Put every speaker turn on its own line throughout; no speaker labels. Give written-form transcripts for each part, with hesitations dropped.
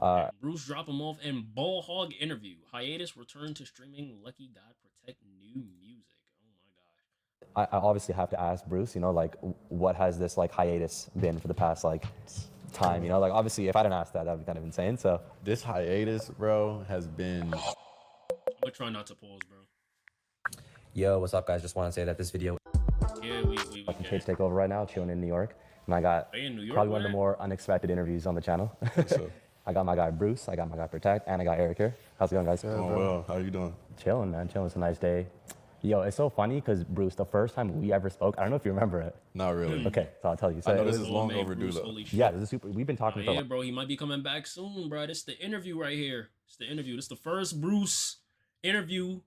And Bruce drop him off and Ball Hog interview. Hiatus return to streaming. Lucky God protect new music. Oh my gosh.
I obviously have to ask Bruce, you know, like, what has this like hiatus been for the past like time? You know, like obviously if I didn't ask that, that'd be kind of insane. So
This hiatus, bro, has been.
I'm gonna try not to pause, bro.
yo, what's up, guys? Just want to say that this video
Yeah, we
fucking Kate's Takeover right now, chilling in New York, and I got
Are you in New York,
probably one of
man?
the more unexpected interviews on the channel.
So,
I got my guy Bruce, I got my guy Protect, and I got Eric here. How's it going, guys?
oh, well, how you doing?
Chilling, man. Chilling. It's a nice day. Yo, it's so funny because Bruce, the first time we ever spoke, I don't know if you remember it.
Not really.
Okay, so I'll tell you. So
I know
it
this
was-
is long
Man,
overdue,
Bruce,
though.
holy shit.
yeah, this is super. We've been talking for
Yeah,
like,
bro, he might be coming back soon, bro. This the interview right here. It's the interview. This the first Bruce interview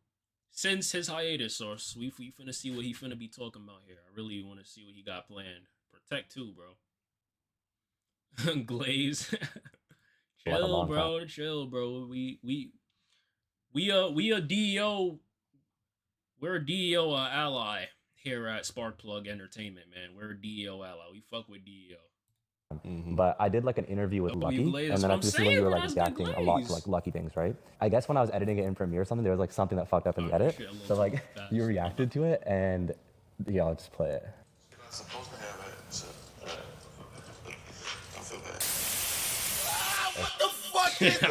since his hiatus. So we finna see what he finna be talking about here. I really want to see what he got planned. Protect too, bro. Glaze.
For like a
Chill,
long
bro. Chill, bro. We a DEO. We're a DEO ally here at Sparkplug Entertainment, man. We're a DEO ally. We fuck with DEO.
but I did like an interview with
Oh,
Lucky,
you Glaze,
and then
that's
I
what
could
I'm
see when you were
saying,
like
bro, that's
reacting
the
a lot to
Glaze.
like Lucky things, right? I guess when I was editing it in Premiere or something, there was like something that fucked up in the
Oh,
edit.
shit, a little
So like
too fast.
you reacted to it, and yeah, I'll just play it.
You're not supposed to have it. So, I feel bad. What the fuck is that?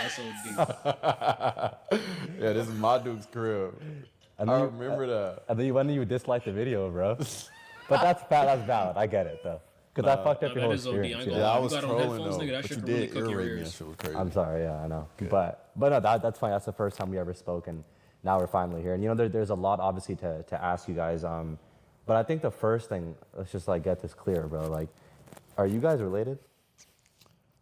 That's so deep.
Yeah, this is my Duke's crib.
And
I
then you-
remember that.
And then when you dislike the video, bro. But that's valid. I get it though, because that fucked up
No,
your
that
whole
is OD. I
experience.
ain't
Yeah.
gonna
Yeah,
lie.
I
You
was
got on
trolling
headphones,
though,
nigga, that
but
shit
you
could really
did
cook your
irritate me. That
ears.
shit was crazy.
I'm sorry, yeah, I know. But no, that's fine. That's the first time we ever spoke, and now we're finally here. And you know, there's a lot obviously to ask you guys. But I think the first thing, let's just like get this clear, bro. Like, are you guys related?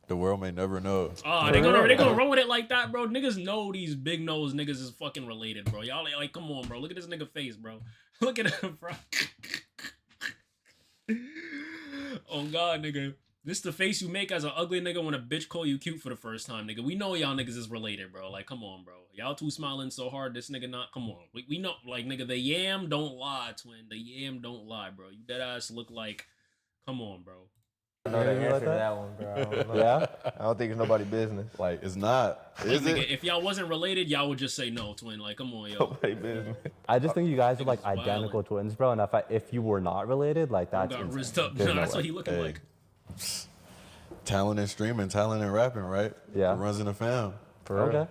The world may never know.
Oh, they gonna run with it like that, bro. Niggas know these big nose niggas is fucking related, bro. Y'all like, come on, bro. Look at this nigga face, bro. Look at him, bro. Oh God, nigga. This the face you make as an ugly nigga when a bitch call you cute for the first time, nigga. We know y'all niggas is related, bro. Like, come on, bro. Y'all two smiling so hard, this nigga not. Come on. We know, like, nigga, the yam don't lie, twin. The yam don't lie, bro. You dead ass look like. Come on, bro.
I know the
Anything like
answer to
that?
that one, bro. I don't know.
Yeah.
I don't think it's nobody's business.
Like, it's not. Is
Nigga,
it?
if y'all wasn't related, y'all would just say no, twin. Like, come on, yo.
Nobody's business.
I just think you guys are like
Niggas
identical twins, bro. And if you were not related, like that's
Got
insane.
rizzed up.
There's no
That's
way.
what he looking
Hey.
like.
Talent and streaming, talent and rapping, right?
Yeah.
It runs in the fam.
Okay.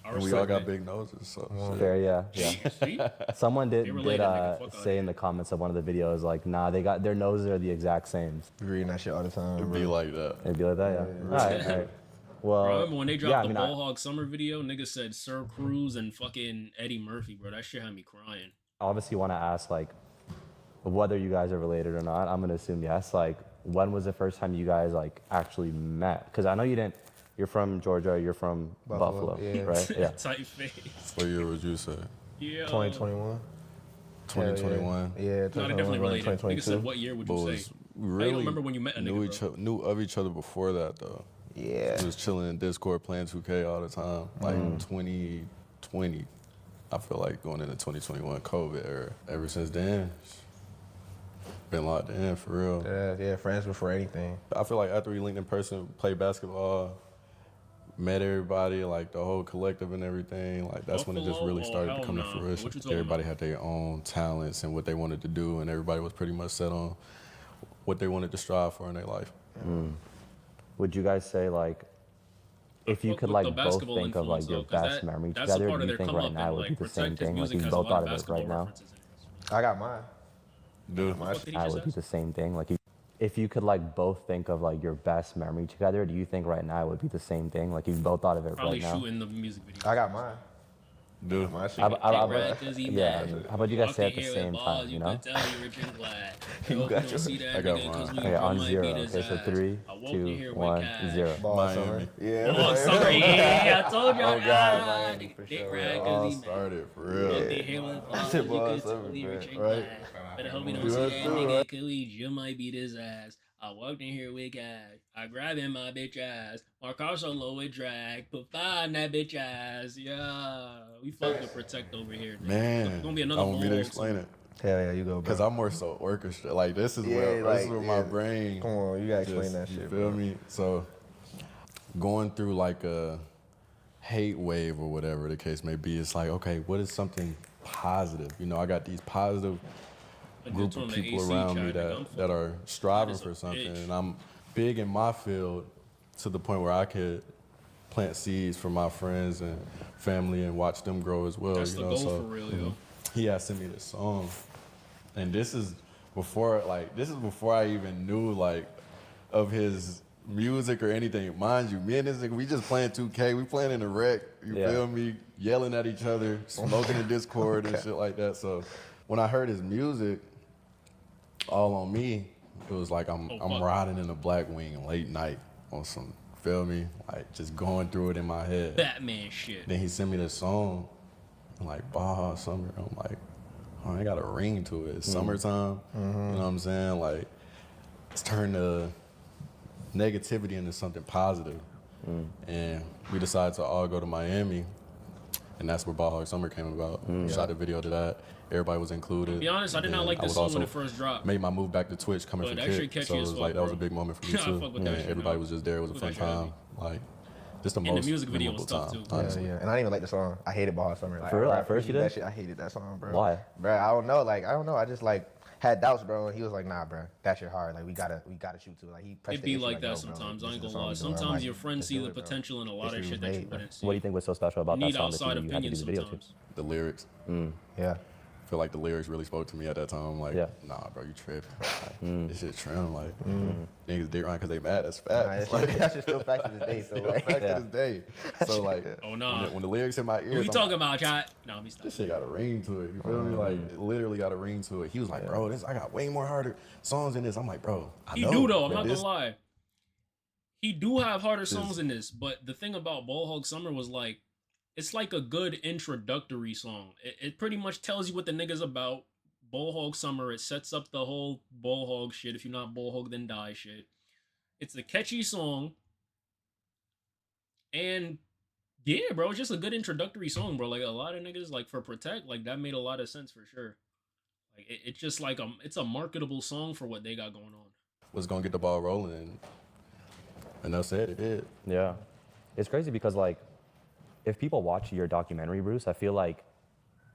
I
And we all
respect
got
it.
big noses, so shit.
Fair, yeah.
See?
Someone
They
did
related, nigga. Fuck outta
say
here.
in the comments of one of the videos, like, nah, they got their noses are the exact same.
We reading that shit all the time.
It'd
bro.
be like that.
It'd be like that, yeah. All right, all right. Well,
Bro, I remember when they dropped
yeah, I
the
mean,
Ball Hog Summer video, niggas said Sir Cruz and fucking Eddie Murphy, bro. That shit had me crying.
I obviously want to ask, like, whether you guys are related or not. I'm gonna assume yes. Like, when was the first time you guys like actually met? Because I know you didn't. You're from Georgia. You're from
Buffalo,
Buffalo,
yeah.
right? Yeah.
Tight face.
What year would you say?
Yeah.
2021.
2021.
Yeah,
No, they
2021,
definitely related. Niggas
2022.
said, what year would you
But
say?
we really
remember when you met a
knew
nigga, bro.
knew of each other before that though.
Yeah.
We was chilling in Discord playing 2K all the time. Like 2020. I feel like going into 2021 COVID era. Ever since then, been locked in for real.
Yeah, friends before anything.
I feel like after we linked in person, played basketball, met everybody, like the whole collective and everything, like that's when it just
Buffalo?
really started
Oh,
to come to
hell nah.
fruition.
What you talking
Everybody
about?
had their own talents and what they wanted to do, and everybody was pretty much set on what they wanted to strive for in their life.
Would you guys say like, if you
fuck
could
with
like
the
both
basketball
think of like
influence,
your
though, 'cause
best
that-
memory
that's a
together,
part
do
of
you
their
think
come
right
up
now
and,
would be
like,
the same
protect his
thing? Like
music
you
has
both
a lot
thought
of
of it
basketball
right now.
references in it.
I got mine.
Dude,
What did he
I
just
would be
ask?
the same thing. Like, if you could like both think of like your best memory together, do you think right now it would be the same thing? Like you both thought of it
Probably
right now.
shooting the music video.
I got mine.
dude.
My shit.
How
Kick
about-
rap 'cause he
yeah,
mad.
how about you guys
Walked
say
in
at the
here with
same
balls,
time, you know?
could tell you rich and glad.
You
Hope
got
don't
yours.
see that
I got
nigga 'cause
mine.
we
Okay,
from
on
might
zero.
beat his
Okay, so
ass.
3,
I walked in
2,
here with
1,
cash.
0.
Ball
Miami.
summer. Yeah.
Oh, sorry. Yeah, I told y'all.
Oh, God, Miami, for
Dick
sure.
rag 'cause
All
he mad.
started for
Walked
real.
in here with balls,
Shit,
you
boy,
could
summer,
tell he rich and
right?
glad. Better hope we don't
Do
see
it
that
too,
nigga
right?
'cause you might beat his ass. I walked in here with cash. I grabbed in my bitch ass. My car so low with drag. Put fire in that bitch ass. Yeah. We fuck to protect over here. nigga.
Man,
Gonna be another
I want me to
ball,
explain
too.
it.
Hell yeah, you go, bro.
Cause I'm more so orchestra. Like this is where
Yeah,
this is
like,
where my
yeah.
brain.
Come on, you gotta explain
just,
that
you
shit,
feel
bro.
me? So going through like a hate wave or whatever the case may be. It's like, okay, what is something positive? You know, I got these positive group of people around me that are striving for something, and I'm big in my field to the point where I could plant seeds for my friends and family and watch them grow as well.
That's
you
the
know,
goal
so
for real, yo.
he had sent me this song, and this is before I even knew like of his music or anything. Mind you, me and this nigga, we just playing 2K, we playing in the rec, you feel me, yelling at each other, smoking in Discord and shit like that. So when I heard his music, All on Me, it was like I'm riding in a black wing late night on some, feel me, like just going through it in my head.
Batman shit.
Then he sent me this song, I'm like Baja Summer. I'm like, oh, I got a ring to it. It's summertime. You know what I'm saying? Like, it's turned the negativity into something positive. And we decided to all go to Miami, and that's where Baja Summer came about. Shot a video to that. Everybody was included.
To be honest, I did not like this song when it first dropped.
Made my move back to Twitch coming from Kick, so it was like that was a big moment for me too.
Fuck with that shit,
everybody
man.
was just there. It was a fun time. Like, just the
And
most
the music video was
memorable
tough
time,
too.
honestly.
Yeah, and I didn't even like the song. I hated Baja Summer. Like,
For real?
I
At first you
hated
did?
that shit. I hated that song, bro.
Why?
Bro, I don't know. Like, I don't know. I just like had doubts, bro. And he was like, nah, bro, that shit hard. Like, we gotta shoot to it. Like, he pressed
It
the
be
issue,
like that
yo,
sometimes.
bro,
I ain't
this is
gonna lie.
the song we doing. I'm
Sometimes
like,
your friends
let's
see
do
the
it, bro.
potential in a lot
This
of
shit
shit
was
that you
made,
wouldn't see.
What do you think was so special about
You
that
need
song
outside
that you had to do
opinions
the video to?
sometimes.
The lyrics.
Yeah.
I feel like the lyrics really spoke to me at that time. I'm like, nah, bro, you tripping. Like, this shit trim. Like, niggas dick around because they mad. That's fact.
Nah, that shit's still fact to this day. So, like,
Fact to this day. So, like,
Oh, nah.
when the lyrics hit my ears,
What we
I'm
talking
like,
about, chat? No, let me stop.
this shit got a ring to it. You feel me? Like, it literally got a ring to it. He was like, bro, I got way more harder songs in this. I'm like, bro, I
He
know.
do though. I'm
but
not
this-
gonna lie. He do have harder songs in this, but the thing about Ball Hog Summer was like, it's like a good introductory song. It pretty much tells you what the nigga's about. Ball Hog Summer. It sets up the whole Ball Hog shit. If you're not Ball Hog, then die shit. It's a catchy song. And yeah, bro, it's just a good introductory song, bro. Like a lot of niggas, like for Protect, like that made a lot of sense for sure. Like it's just like it's a marketable song for what they got going on.
Was gonna get the ball rolling, and that's it. It did.
Yeah. It's crazy because, like, if people watch your documentary, Bruce, I feel like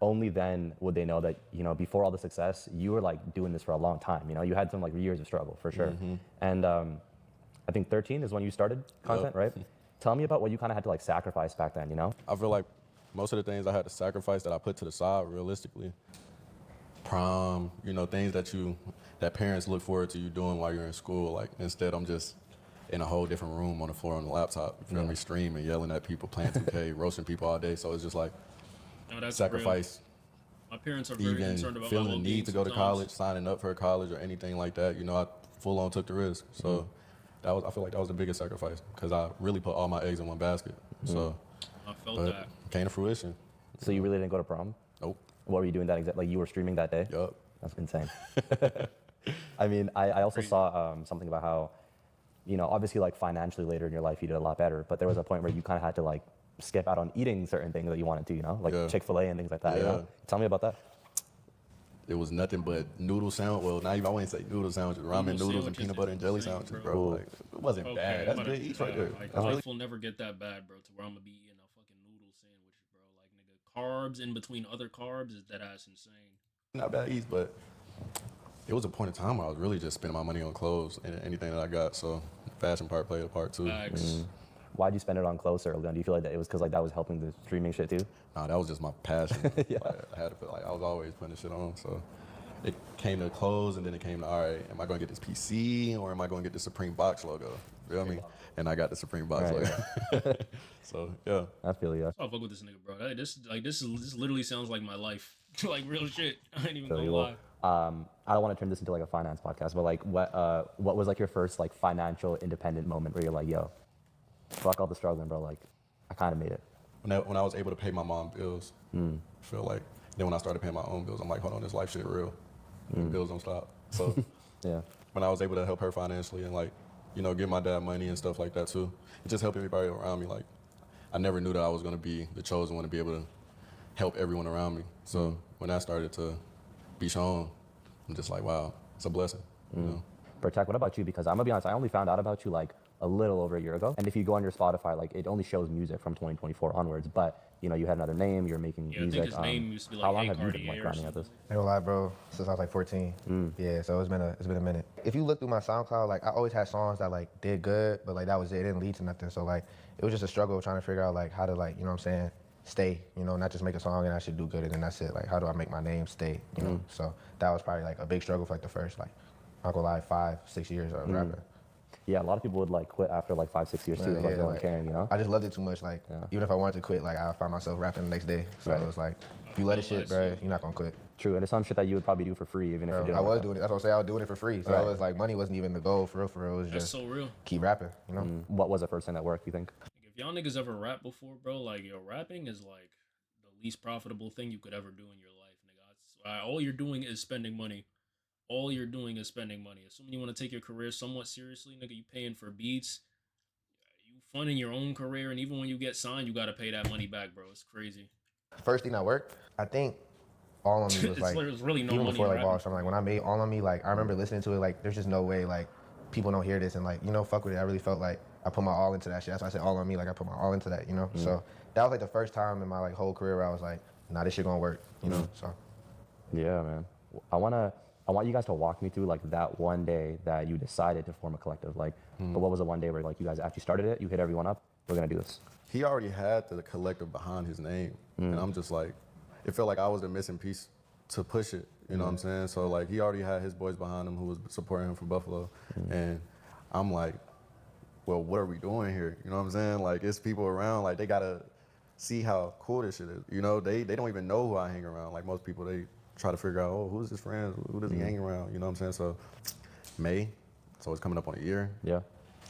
only then would they know that, you know, before all the success, you were, like, doing this for a long time. You know, you had some, like, years of struggle, for sure. And I think 13 is when you started content, right? Tell me about what you kind of had to, like, sacrifice back then, you know?
I feel like most of the things I had to sacrifice that I put to the side, realistically, prom, you know, things that parents look forward to you doing while you're in school. Like, instead, I'm just in a whole different room on the floor on the laptop, you feel me, streaming, yelling at people, playing 2K, roasting people all day. So it's just like,
No, that's
sacrifice
real. My parents are very
even
concerned about
feeling
my
the
well-being
need to go to
sometimes.
college, signing up for college or anything like that. You know, I full on took the risk. So I feel like that was the biggest sacrifice because I really put all my eggs in one basket. So,
I felt
but
that.
came to fruition.
So you really didn't go to prom?
Nope.
What were you doing that exact? Like, you were streaming that day?
Yup.
That's insane. I mean, I also saw something about how, you know, obviously, like, financially later in your life, you did a lot better, but there was a point where you kind of had to, like, skip out on eating certain things that you wanted to, you know, like Chick-fil-A and things like that, you know? Tell me about that.
It was nothing but noodle sandwich. Well, not even, I wouldn't say noodle sandwiches, ramen noodles and peanut butter and jelly
insane,
sandwiches,
bro.
bro. Like, it wasn't bad. That's good eats right there.
Like,
That's really-
life will never get that bad, bro, to where I'm gonna be eating a fucking noodle sandwich, bro. Like, nigga, carbs in between other carbs is that ass insane.
not bad eats, but it was a point in time where I was really just spending my money on clothes and anything that I got. So fashion part played a part too.
Facts.
Why'd you spend it on clothes so early on? Do you feel like that it was because, like, that was helping the streaming shit too?
Nah, that was just my passion. Like, I had to put, like, I was always putting shit on. So it came to clothes, and then it came to, all right, am I going to get this PC or am I going to get the Supreme box logo? Feel me? And I got the Supreme box logo. So yeah.
I feel you.
I'll fuck with this nigga, bro. Hey, this literally sounds like my life. Like real shit. I ain't even
Feel
gonna
you.
lie.
I don't want to turn this into, like, a finance podcast, but, like, what was, like, your first, like, financial independent moment where you're like, yo, fuck all the struggling, bro. Like, I kind of made it.
When I was able to pay my mom bills, I feel like, then when I started paying my own bills, I'm like, hold on, this life shit real. Bills don't stop. So
Yeah.
when I was able to help her financially and, like, you know, give my dad money and stuff like that too, it just helped everybody around me. Like, I never knew that I was going to be the chosen one to be able to help everyone around me. So when that started to be shown, I'm just like, wow, it's a blessing, you know?
Protect, what about you? Because I'm gonna be honest, I only found out about you like a little over a year ago. And if you go on your Spotify, like it only shows music from 2024 onwards. But you know, you had another name, you're making
Yeah, I
music.
think his name used to be like,
how long
hey,
have you
Cardi
been like
or
grinding at this?
I ain't gonna lie, bro. Since I was like 14. Yeah, so it's been a minute. If you look through my SoundCloud, like I always had songs that like did good, but like that was it. It didn't lead to nothing. So like it was just a struggle trying to figure out like how to like, you know what I'm saying, stay, you know, not just make a song and I should do good and then that's it. Like how do I make my name stay, you know? So that was probably like a big struggle for like the first like, I'm not gonna lie, 5-6 years of rapping.
Yeah, a lot of people would like quit after like 5-6 years too,
Yeah,
like no one
like,
caring, you know?
I just loved it too much. Like even if I wanted to quit, like I found myself rapping the next day. So it was like, if you let it shit, bro, you're not gonna quit.
True, and it's some shit that you would probably do for free even if you didn't.
I was
like
doing it. That's what I'm saying. I was doing it for free. So it was like money wasn't even the goal for real. For real. It was
That's
just
so real.
keep rapping. You know.
that. What was the first thing that worked, you think?
If y'all niggas ever rap before, bro, like yo, rapping is like the least profitable thing you could ever do in your life, nigga. All you're doing is spending money. All you're doing is spending money. Assuming you want to take your career somewhat seriously, nigga, you paying for beats, you funding your own career, and even when you get signed, you gotta pay that money back, bro. It's crazy.
First thing that worked, I think, All on Me was like
There's really no
even
money
before
in
like
rapping.
Ball. So I'm like when I made All on Me, like I remember listening to it. Like there's just no way like people don't hear this and like you know fuck with it. I really felt like I put my all into that shit. That's why I said All on Me. Like I put my all into that. You know. So that was like the first time in my like whole career where I was like, nah, this shit gonna work. You know. So
Yeah, man. I want you guys to walk me through like that one day that you decided to form a collective. Like, what was the one day where like you guys actually started it? You hit everyone up. We're gonna do this.
He already had the collective behind his name, and I'm just like, it felt like I was the missing piece to push it. You know what I'm saying? So like, he already had his boys behind him who was supporting him from Buffalo, and I'm like, well, what are we doing here? You know what I'm saying? Like, it's people around, like they gotta see how cool this shit is. You know, they don't even know who I hang around. Like most people, they try to figure out, oh, who's his friends? Who does he hang around? You know what I'm saying? So May, so it's coming up on a year.
Yeah.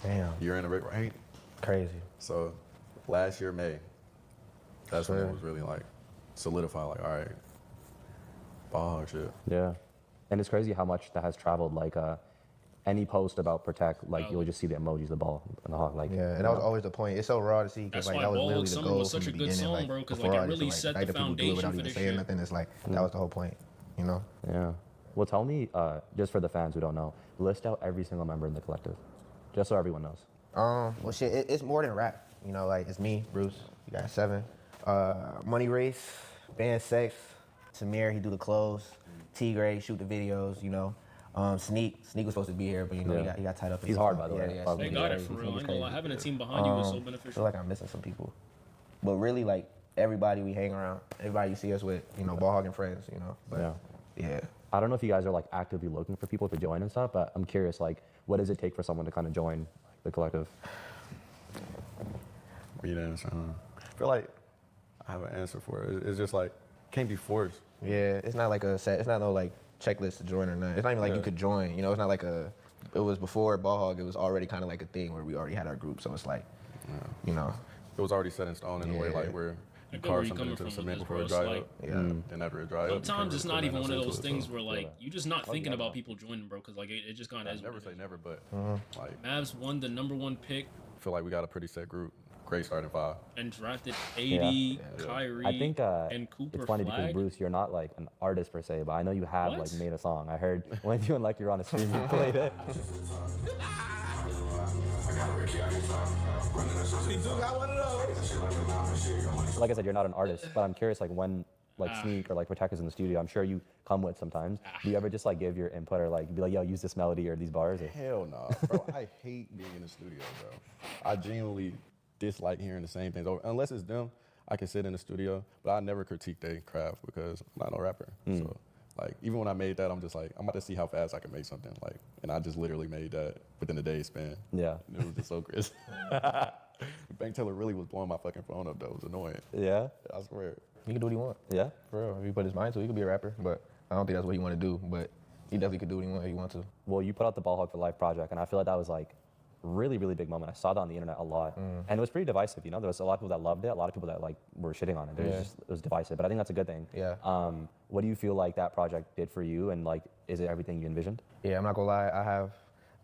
damn,
Year in a break, right?
crazy.
So last year, May, that's when it was really like solidified, like, all right, ball hog shit.
Yeah. And it's crazy how much that has traveled. Like, any post about Protect, like you'll just see the emojis, the ball and the hawk. Like,
Yeah, and that was always the point. It's so raw to see because
That's
like
why
that was
Ball
literally
Hog
the
Summer
goal
was such
from
a
the
good
beginning.
song,
Like,
bro, 'cause, like,
before
it
all this,
really
so,
set
like,
the
that people do it
foundation
without
for
even
this
saying
shit.
nothing. It's like that was the whole point. You know.
Yeah. Well, tell me, just for the fans who don't know, list out every single member in the collective, just so everyone knows.
Well, shit, it's more than rap. You know, like it's me, Bruce. You got 7. Money Race, Band Sex, Samir, he do the clothes. T Gray shoot the videos. You know, Sneak was supposed to be here, but you know
Yeah.
he got tied up. in
He's
some
hard,
stuff.
by the way.
Yeah,
Fuck
They
with
got
you.
it for real. I
Sneak is
ain't gonna lie.
crazy.
Having a team behind you was so
I
beneficial.
feel like I'm missing some people, but really like everybody we hang around, everybody you see us with, you know, ball hogging friends. You know, but yeah.
I don't know if you guys are like actively looking for people to join and stuff, but I'm curious, like, what does it take for someone to kind of join the collective?
You know, I feel like I have an answer for it. It's just like, can't be forced.
Yeah, it's not like a set. It's not no like checklist to join or nothing. It's not even like
Yeah.
you could join. You know, it's not like a. It was before Ball Hog. It was already kind of like a thing where we already had our group. So it's like, you know,
It was already set in stone in a way,
Yeah.
like where
I
you
get where
carve
you
something
coming
into the
from
cement
with
before
this,
it
bro.
dry
It's
up.
yeah.
Then after it dry up, you can't
Sometimes it's
really
not
put
even one of
nothing
those
into it,
things
so.
where like
Yeah.
you just not thinking about people joining, bro, because like it just kind of
I
is.
never
what
say
it is.
never, but like,
Mavs won the #1 pick
I feel like we got a pretty set group. Great starting 5.
and drafted 80, Kyrie,
I think
and Cooper
it's funny because
Flag.
Bruce, you're not like an artist per se, but I know you have
What?
like made a song. I heard when you and like you're on a stream, you played it.
We do got one of those.
Like I said, you're not an artist, but I'm curious, like when like Sneak or like Protect is in the studio, I'm sure you come with sometimes. Do you ever just like give your input or like be like, yo, use this melody or these bars? Or?
Hell no, bro. I hate being in the studio, bro. I genuinely dislike hearing the same things over. Unless it's them, I can sit in the studio, but I never critique their craft because I'm not no rapper. So, like, even when I made that, I'm just like, I'm about to see how fast I can make something. Like, and I just literally made that within a day span.
Yeah.
And it was just so crazy. Bank teller really was blowing my fucking phone up, though. It was annoying.
Yeah.
I swear.
He can do what he want.
Yeah.
For real. If he put his mind to it, he could be a rapper. But I don't think that's what he want to do. But he definitely could do what he want to.
Well, you put out the Ball Hog for Life project, and I feel like that was like really, really big moment. I saw that on the internet a lot, and it was pretty divisive. You know, there was a lot of people that loved it, a lot of people that like were shitting on it. It was divisive, but I think that's a good thing.
Yeah.
What do you feel like that project did for you, and like, is it everything you envisioned?
Yeah, I'm not gonna lie. I have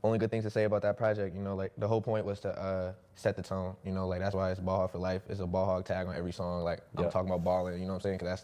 only good things to say about that project. You know, like the whole point was to set the tone. You know, like that's why it's Ball Hog for Life. It's a Ball Hog tag on every song. Like
Yeah.
I'm talking about balling. You know what I'm saying? Because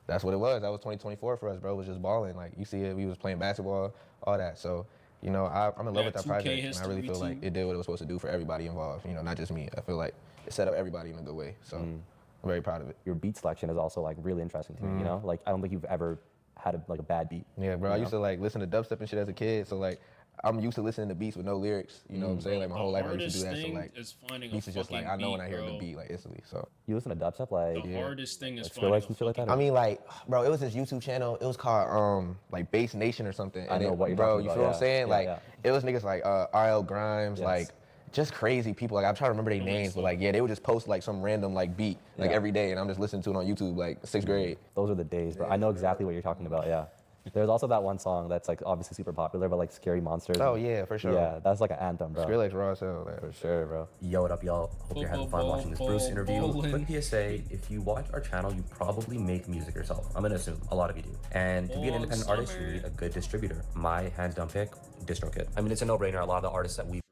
that's what it was. That was 2024 for us, bro. It was just balling. Like you see it. We was playing basketball, all that. So you know, I'm in love with that
2K
project, and I really
history
feel like
too.
it did what it was supposed to do for everybody involved. You know, not just me. I feel like it set up everybody in a good way. So I'm very proud of it.
Your beat selection is also like really interesting to me. You know, like I don't think you've ever had a bad beat.
Yeah, bro. I used to like listen to dubstep and shit as a kid, so like I'm used to listening to beats with no lyrics. You know what I'm saying? Like my whole life I used to do that. So like
is finding
beats
a
is just like I know when I hear the
beat,
beat like instantly. So
You listen to dubstep, like
The hardest thing is
like
finding
Skrillex and shit like that.
I mean, like, bro, it was this YouTube channel. It was called like Bass Nation or something.
I know what you're
bro,
talking
you
about,
feel what
yeah.
I'm saying?
Yeah,
like,
yeah.
it was niggas like RL Grimes,
Yes.
like just crazy people. Like I'm trying to remember their names, but like yeah, they would just post like some random like beat like
Yeah.
every day, and I'm just listening to it on YouTube like 6th grade.
Those are the days, bro. I know exactly what you're talking about. Yeah. There's also that one song that's like obviously super popular, but like Scary Monsters.
Oh yeah, for sure.
Yeah, that's like an anthem, bro.
Skrillex raw as hell. Like.
For sure, bro.
Yo, what up, y'all? Hope you're having fun watching this Bruce interview.
bowling.
Quick PSA, if you watch our channel, you probably make music yourself. I'm gonna assume a lot of you do. And to be an
Long
independent artist, you
summer.
need a good distributor. My hands down pick, DistroKid. I mean, it's a no-brainer. A lot of the artists that we've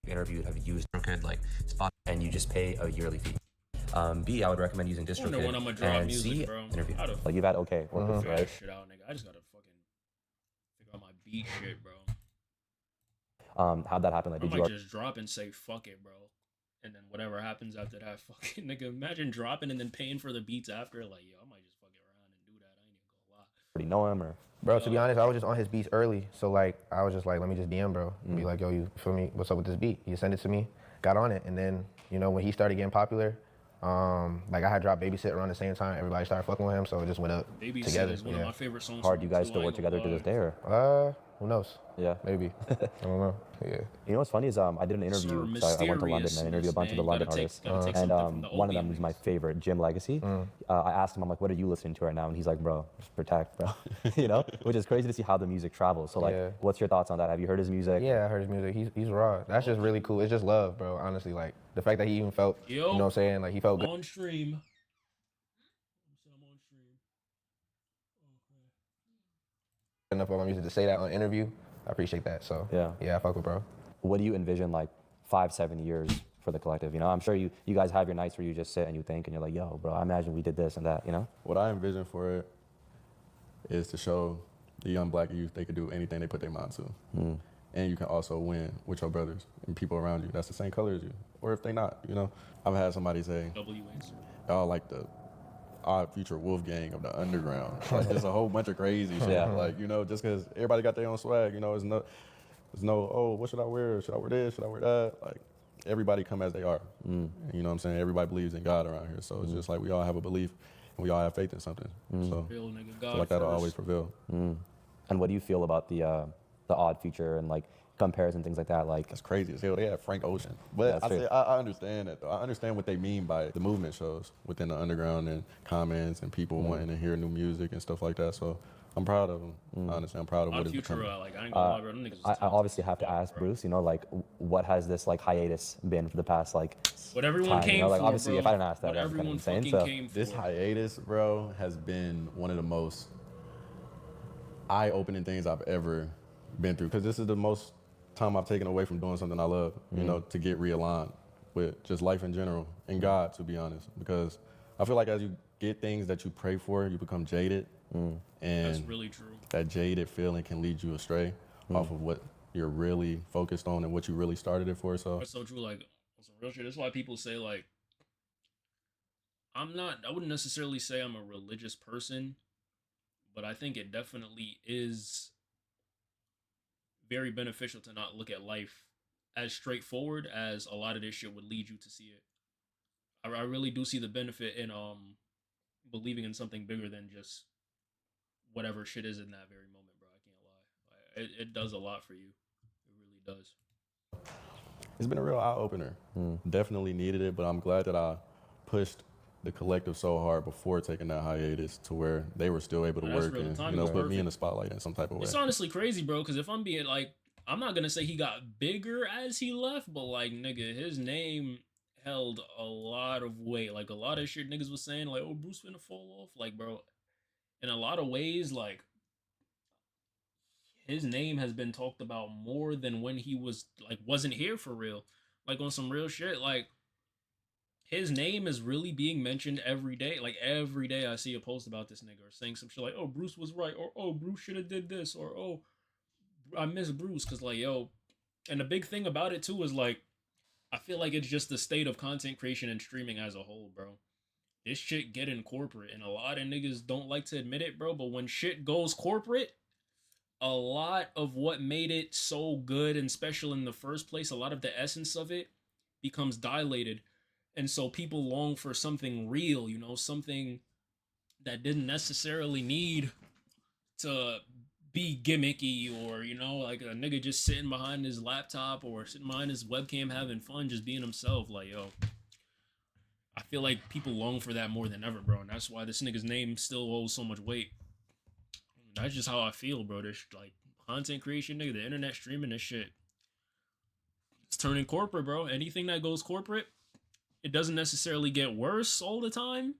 interviewed have used DistroKid, like Spotify, and you just pay a yearly fee. B, I would recommend using
I wonder when I'm
DistroKid.
gonna drop
And
music,
C,
bro.
interview.
How the
Like you've had okay workers,
figure
right?
that shit out, nigga? I just gotta fucking figure out my beat shit, bro.
How'd that happen? Like,
I
did you?
might just drop and say fuck it, bro. And then whatever happens after that, fucking nigga. Imagine dropping and then paying for the beats after. Like, yo, I might just fuck it around and do that. I ain't even gonna lie.
already know him or?
Bro, to be honest, I was just on his beats early, so like I was just like, let me just DM bro, and be like, yo, you feel me? What's up with this beat? He sent it to me, got on it, and then you know when he started getting popular, like I had dropped Babysit around the same time. Everybody started fucking with him, so it just went up
Baby
together.
is one of my favorite songs.
Hard,
from
you
him,
guys
too,
still
I
work
ain't gonna
together to this
lie.
day or?
Who knows?
Yeah.
Maybe. I don't know. Yeah.
You know what's funny is I did an
Sir
interview. So I went to London and I interviewed a bunch of the London artists,
gotta take
and
something from the
one of them
opium
is my
mix.
favorite, Jim Legacy. I asked him, I'm like, what are you listening to right now? And he's like, bro, just Protect, bro. You know, which is crazy to see how the music travels. So like,
Yeah.
what's your thoughts on that? Have you heard his music?
Yeah, I heard his music. He's raw. That's just really cool. It's just love, bro. Honestly, like the fact that he even felt,
Yo.
you know what I'm saying? Like he felt good
On stream. I'm on stream.
enough of my music to say that on interview. I appreciate that. So
Yeah.
I fuck with bro.
What do you envision like 5-7 years for the collective? You know, I'm sure you guys have your nights where you just sit and you think and you're like, yo, bro, I imagine we did this and that. You know?
What I envision for it is to show the young black youth they could do anything they put their mind to. And you can also win with your brothers and people around you that's the same color as you. Or if they not, you know. I've had somebody say,
WX.
y'all like the Odd Future Wolf Gang of the underground. Like there's a whole bunch of crazy shit.
Yeah.
Like, you know, just because everybody got their own swag, you know, there's no, oh, what should I wear? Should I wear this? Should I wear that? Like, everybody come as they are. And you know what I'm saying? Everybody believes in God around here. So it's just like we all have a belief and we all have faith in something. So
Real nigga,
I
God
feel like that'll
first.
always prevail.
And what do you feel about the Odd Future and like comparison things like that? Like,
That's crazy as hell. They have Frank Ocean. But
That's true.
I understand that, though. I understand what they mean by the movement shows within the underground and comments and people wanting to hear new music and stuff like that. So I'm proud of them. Honestly, I'm proud of what
Odd
it's
Future,
becoming.
like, I ain't gonna lie, bro. Them niggas is
I
talented
obviously
as
have to
fuck,
ask
bro.
Bruce, you know, like what has this like hiatus been for the past like
What everyone
time,
came
you know, like
for,
obviously
bro.
if I didn't ask that,
What
that'd be kind of
everyone
insane.
fucking
So
came for.
This hiatus, bro, has been one of the most eye-opening things I've ever been through. Because this is the most time I've taken away from doing something I love, you know, to get realigned with just life in general and God, to be honest. Because I feel like as you get things that you pray for, you become jaded.
That's
And
really true.
that jaded feeling can lead you astray off of what you're really focused on and what you really started it for. So
That's so true. Like, on some real shit. That's why people say, like, I wouldn't necessarily say I'm a religious person, but I think it definitely is very beneficial to not look at life as straightforward as a lot of this shit would lead you to see it. I really do see the benefit in believing in something bigger than just whatever shit is in that very moment, bro. I can't lie. It does a lot for you. It really does.
it's been a real eye-opener. Definitely needed it, but I'm glad that I pushed the collective so hard before taking that hiatus to where they were still able to
That's
work
real. The
and,
timing
you know,
was
put me in
perfect.
the spotlight in some type of way.
It's honestly crazy, bro, because if I'm being like, I'm not gonna say he got bigger as he left, but like, nigga, his name held a lot of weight. Like, a lot of shit niggas was saying, like, oh, Bruce finna fall off. Like, bro, in a lot of ways, like, his name has been talked about more than when he was, like, wasn't here for real. Like, on some real shit, like, his name is really being mentioned every day. Like, every day I see a post about this nigga or saying some shit like, oh, Bruce was right, or oh, Bruce should have did this, or oh, I miss Bruce because like yo, and the big thing about it too is like I feel like it's just the state of content creation and streaming as a whole, bro. This shit getting corporate, and a lot of niggas don't like to admit it, bro. But when shit goes corporate, a lot of what made it so good and special in the first place, a lot of the essence of it becomes dilated. And so people long for something real, you know, something that didn't necessarily need to be gimmicky or, you know, like a nigga just sitting behind his laptop or sitting behind his webcam having fun, just being himself. Like, yo, I feel like people long for that more than ever, bro. And that's why this nigga's name still holds so much weight. That's just how I feel, bro. This like content creation, nigga, the internet streaming, this shit, it's turning corporate, bro. Anything that goes corporate, it doesn't necessarily get worse all the time,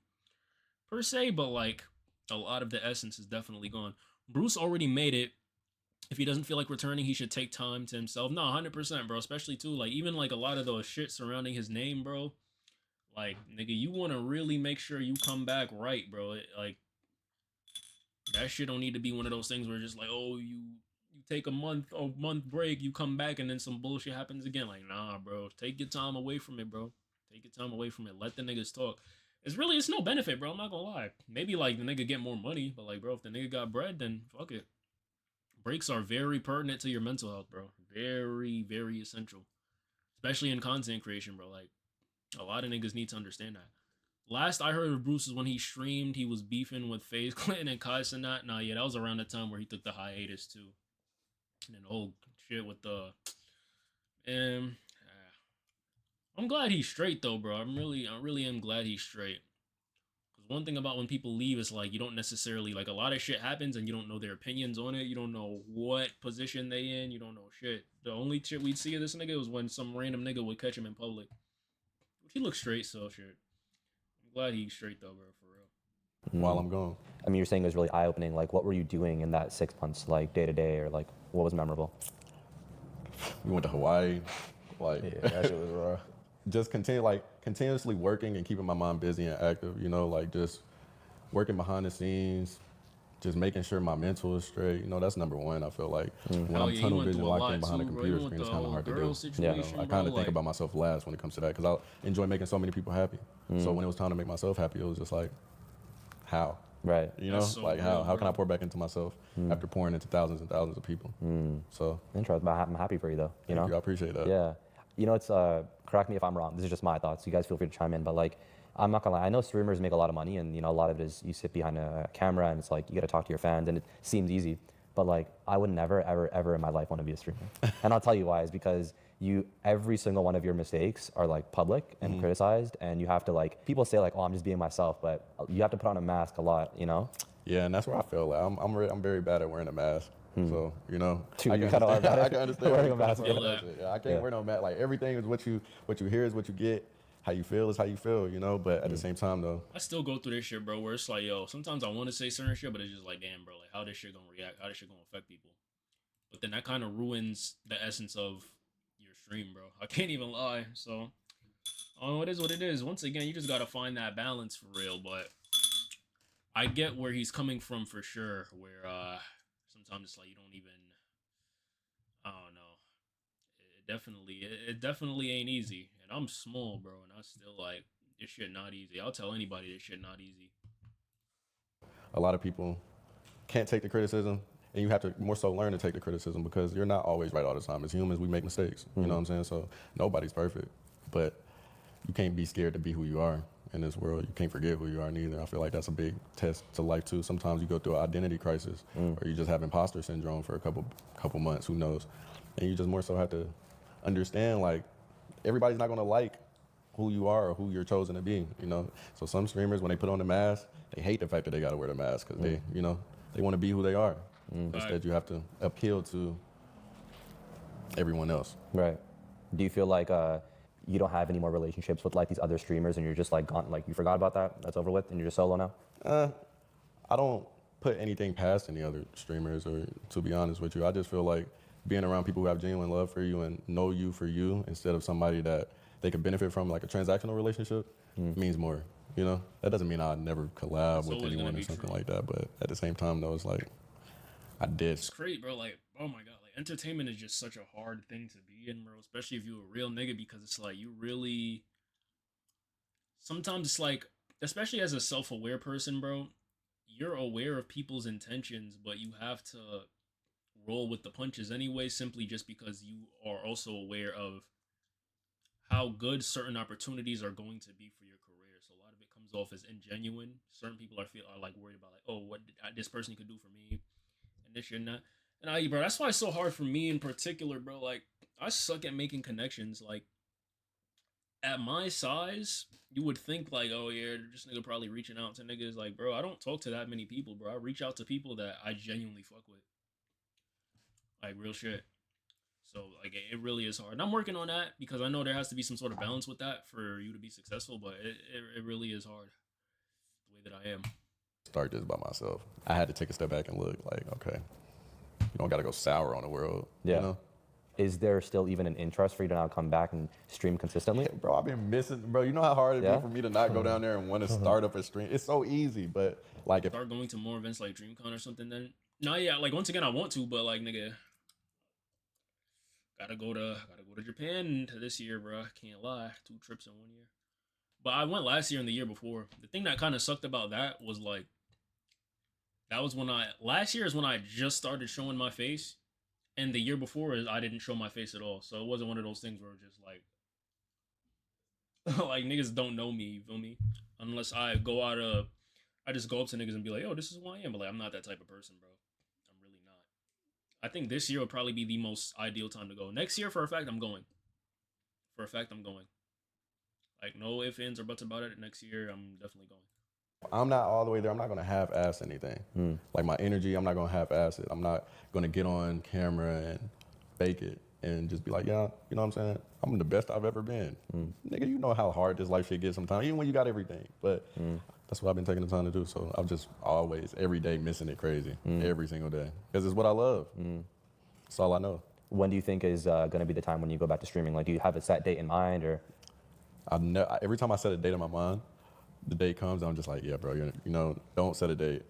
per se, but like a lot of the essence is definitely gone. Bruce already made it. If he doesn't feel like returning, he should take time to himself. No, 100%, bro. Especially too, like even like a lot of those shit surrounding his name, bro. Like, nigga, you want to really make sure you come back right, bro. Like, that shit don't need to be one of those things where just like, oh, you take a month break, you come back, and then some bullshit happens again. Like, nah, bro. Take your time away from it, bro. Take your time away from it. Let the niggas talk. It's no benefit, bro. I'm not gonna lie. Maybe like the nigga get more money, but like, bro, if the nigga got bread, then fuck it. Breaks are very pertinent to your mental health, bro. Very, very essential. Especially in content creation, bro. Like, a lot of niggas need to understand that. Last I heard of Bruce is when he streamed, he was beefing with FaZe Clan and Kai Cenat. Nah, yeah, that was around the time where he took the hiatus too. And then the whole shit with the I'm glad he's straight though, bro. I really am glad he's straight. Cause one thing about when people leave is like you don't necessarily like a lot of shit happens and you don't know their opinions on it. You don't know what position they in. You don't know shit. The only shit we'd see of this nigga was when some random nigga would catch him in public. He looks straight, so shit. I'm glad he's straight though, bro, for real.
While I'm gone.
I mean, you're saying it was really eye-opening. Like, what were you doing in that 6 months, like day to day, or like what was memorable?
We went to Hawaii. Like,
Yeah, that shit was raw.
just continuously working and keeping my mind busy and active, you know, like just working behind the scenes, just making sure my mental is straight. You know, that's number one. I feel like when I'm tunnel vision locked in behind a computer screen, it's kind of hard to do. You know, I kind of think about myself last when it comes to that because I enjoy making so many people happy. So when it was time to make myself happy, it was just like, how?
Right.
You know, so like how can I pour back into myself after pouring into thousands and thousands of people? So
Interesting. But I'm happy for you though. You know.
I appreciate that.
Yeah. You know, it's correct me if I'm wrong. This is just my thoughts. You guys feel free to chime in. But like, I'm not gonna lie. I know streamers make a lot of money, and you know, a lot of it is you sit behind a camera, and it's like you got to talk to your fans, and it seems easy. But like, I would never, ever in my life want to be a streamer. And I'll tell you why. Is because every single one of your mistakes are like public and criticized, and you have to like, people say like, oh, I'm just being myself, but you have to put on a mask a lot, you know?
Yeah, and that's where I feel like I'm very bad at wearing a mask. So, you know,
Dude,
I
you
can
kinda are bad at
understand
wearing a
where
mask.
you come from. Yeah, I can't wear no mask. Like everything is what you hear is what you get. How you feel is how you feel, you know? But at the same time though,
I still go through this shit, bro, where it's like, yo, sometimes I want to say certain shit, but it's just like, damn, bro, like how this shit gonna react, how this shit gonna affect people. But then that kind of ruins the essence of your stream, bro. I can't even lie. So, it is what it is. Once again, you just gotta find that balance for real. But I get where he's coming from for sure. Where sometimes it's like you don't even, I don't know. It definitely ain't easy. And I'm small, bro, and I still like this shit not easy. I'll tell anybody this shit not easy.
a lot of people can't take the criticism, and you have to more so learn to take the criticism because you're not always right all the time. As humans, we make mistakes. You know what I'm saying? So nobody's perfect, but you can't be scared to be who you are in this world. You can't forget who you are neither. I feel like that's a big test to life too. Sometimes you go through an identity crisis, or you just have imposter syndrome for a couple months. Who knows? And you just more so have to understand like everybody's not gonna like who you are or who you're chosen to be. You know. So some streamers when they put on the mask, they hate the fact that they gotta wear the mask because they, you know, they want to be who they are. Instead, you have to appeal to everyone else.
Right. Do you feel like you don't have any more relationships with like these other streamers and you're just like gone, like you forgot about that, that's over with, and you're just solo now?
I don't put anything past any other streamers, or to be honest with you, I just feel like being around people who have genuine love for you and know you for you instead of somebody that they could benefit from, like a transactional relationship, means more. You know, that doesn't mean I'd never collab with anyone or something like that, but at the same time, though, it's like I did.
It's crazy, bro. Like, oh my god. Like, entertainment is just such a hard thing to be in, bro. Especially if you're a real nigga, because it's like you really. Sometimes it's like, especially as a self-aware person, bro, you're aware of people's intentions, but you have to roll with the punches anyway, simply just because you are also aware of how good certain opportunities are going to be for your career. So a lot of it comes off as ingenuine. Certain people are like worried about like, oh, what this person could do for me, and this shit and that. And bro, that's why it's so hard for me in particular, bro. Like, I suck at making connections. Like, at my size, you would think like, oh yeah, this nigga probably reaching out to niggas. Like, bro, I don't talk to that many people, bro. I reach out to people that I genuinely fuck with. Like, real shit. So like it really is hard. And I'm working on that because I know there has to be some sort of balance with that for you to be successful, but it really is hard the way that I am.
Start this by myself. I had to take a step back and look like, okay, you don't gotta go sour on the world.
Yeah.
You know?
Is there still even an interest for you to now come back and stream consistently?
Yeah, bro, I've been missing, bro. You know how hard it'd
Yeah?
be for me to not go down there and want to start up a stream? It's so easy, but like if
Start going to more events like DreamCon or something then. No, yeah, like once again I want to, but like nigga, gotta go to Japan this year, bro. Can't lie. 2 trips in 1 year. But I went last year and the year before. The thing that kind of sucked about that was like, that was when last year is when I just started showing my face. And the year before is I didn't show my face at all. So it wasn't one of those things where just like, like niggas don't know me, you feel me? Unless I just go up to niggas and be like, yo, this is who I am. But like, I'm not that type of person, bro. I'm really not. I think this year would probably be the most ideal time to go. Next year, for a fact, I'm going. For a fact, I'm going. Like, no ifs, ands, or buts about it. Next year, I'm definitely going.
I'm not all the way there, I'm not gonna half-ass anything. Like my energy, I'm not gonna half-ass it. I'm not gonna get on camera and fake it and just be like, yeah, you know what I'm saying? I'm the best I've ever been. Nigga, you know how hard this life shit gets sometimes, even when you got everything. But that's what I've been taking the time to do. So I'm just always, every day, missing it crazy. Every single day. Because it's what I love. That's all I know.
When do you think is going to be the time when you go back to streaming? Like, do you have a set date in mind, or?
Every time I set a date in my mind, the date comes, I'm just like, yeah, bro, you know, don't set a date.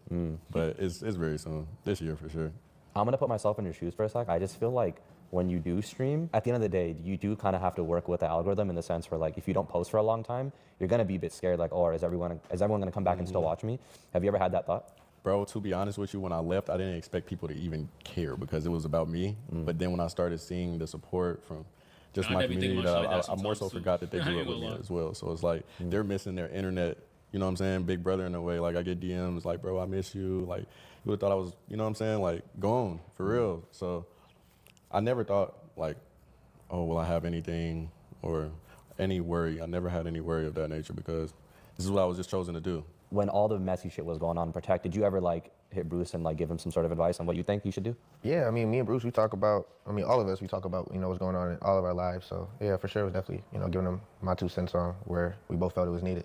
But it's very soon, this year for sure.
I'm gonna put myself in your shoes for a sec. I just feel like when you do stream, at the end of the day, you do kind of have to work with the algorithm in the sense where like, if you don't post for a long time, you're gonna be a bit scared, like, oh, is everyone gonna come back and still watch me? Have you ever had that thought?
Bro, to be honest with you, when I left, I didn't expect people to even care because it was about me. But then when I started seeing the support from just my community, I more so forgot that they grew up with me as well. So it's like, they're missing their internet, you know what I'm saying, big brother in a way. Like, I get DMs like, bro, I miss you. Like, you would have thought I was, you know what I'm saying, like, gone, for real. So I never thought, like, oh, will I have anything or any worry. I never had any worry of that nature because this is what I was just chosen to do.
When all the messy shit was going on in Protect, did you ever like hit Bruce and like give him some sort of advice on what you think he should do?
Yeah, I mean, me and Bruce, we talk about, I mean, all of us, we talk about, you know, what's going on in all of our lives. So yeah, for sure, it was definitely, you know, giving him my 2 cents on where we both felt it was needed.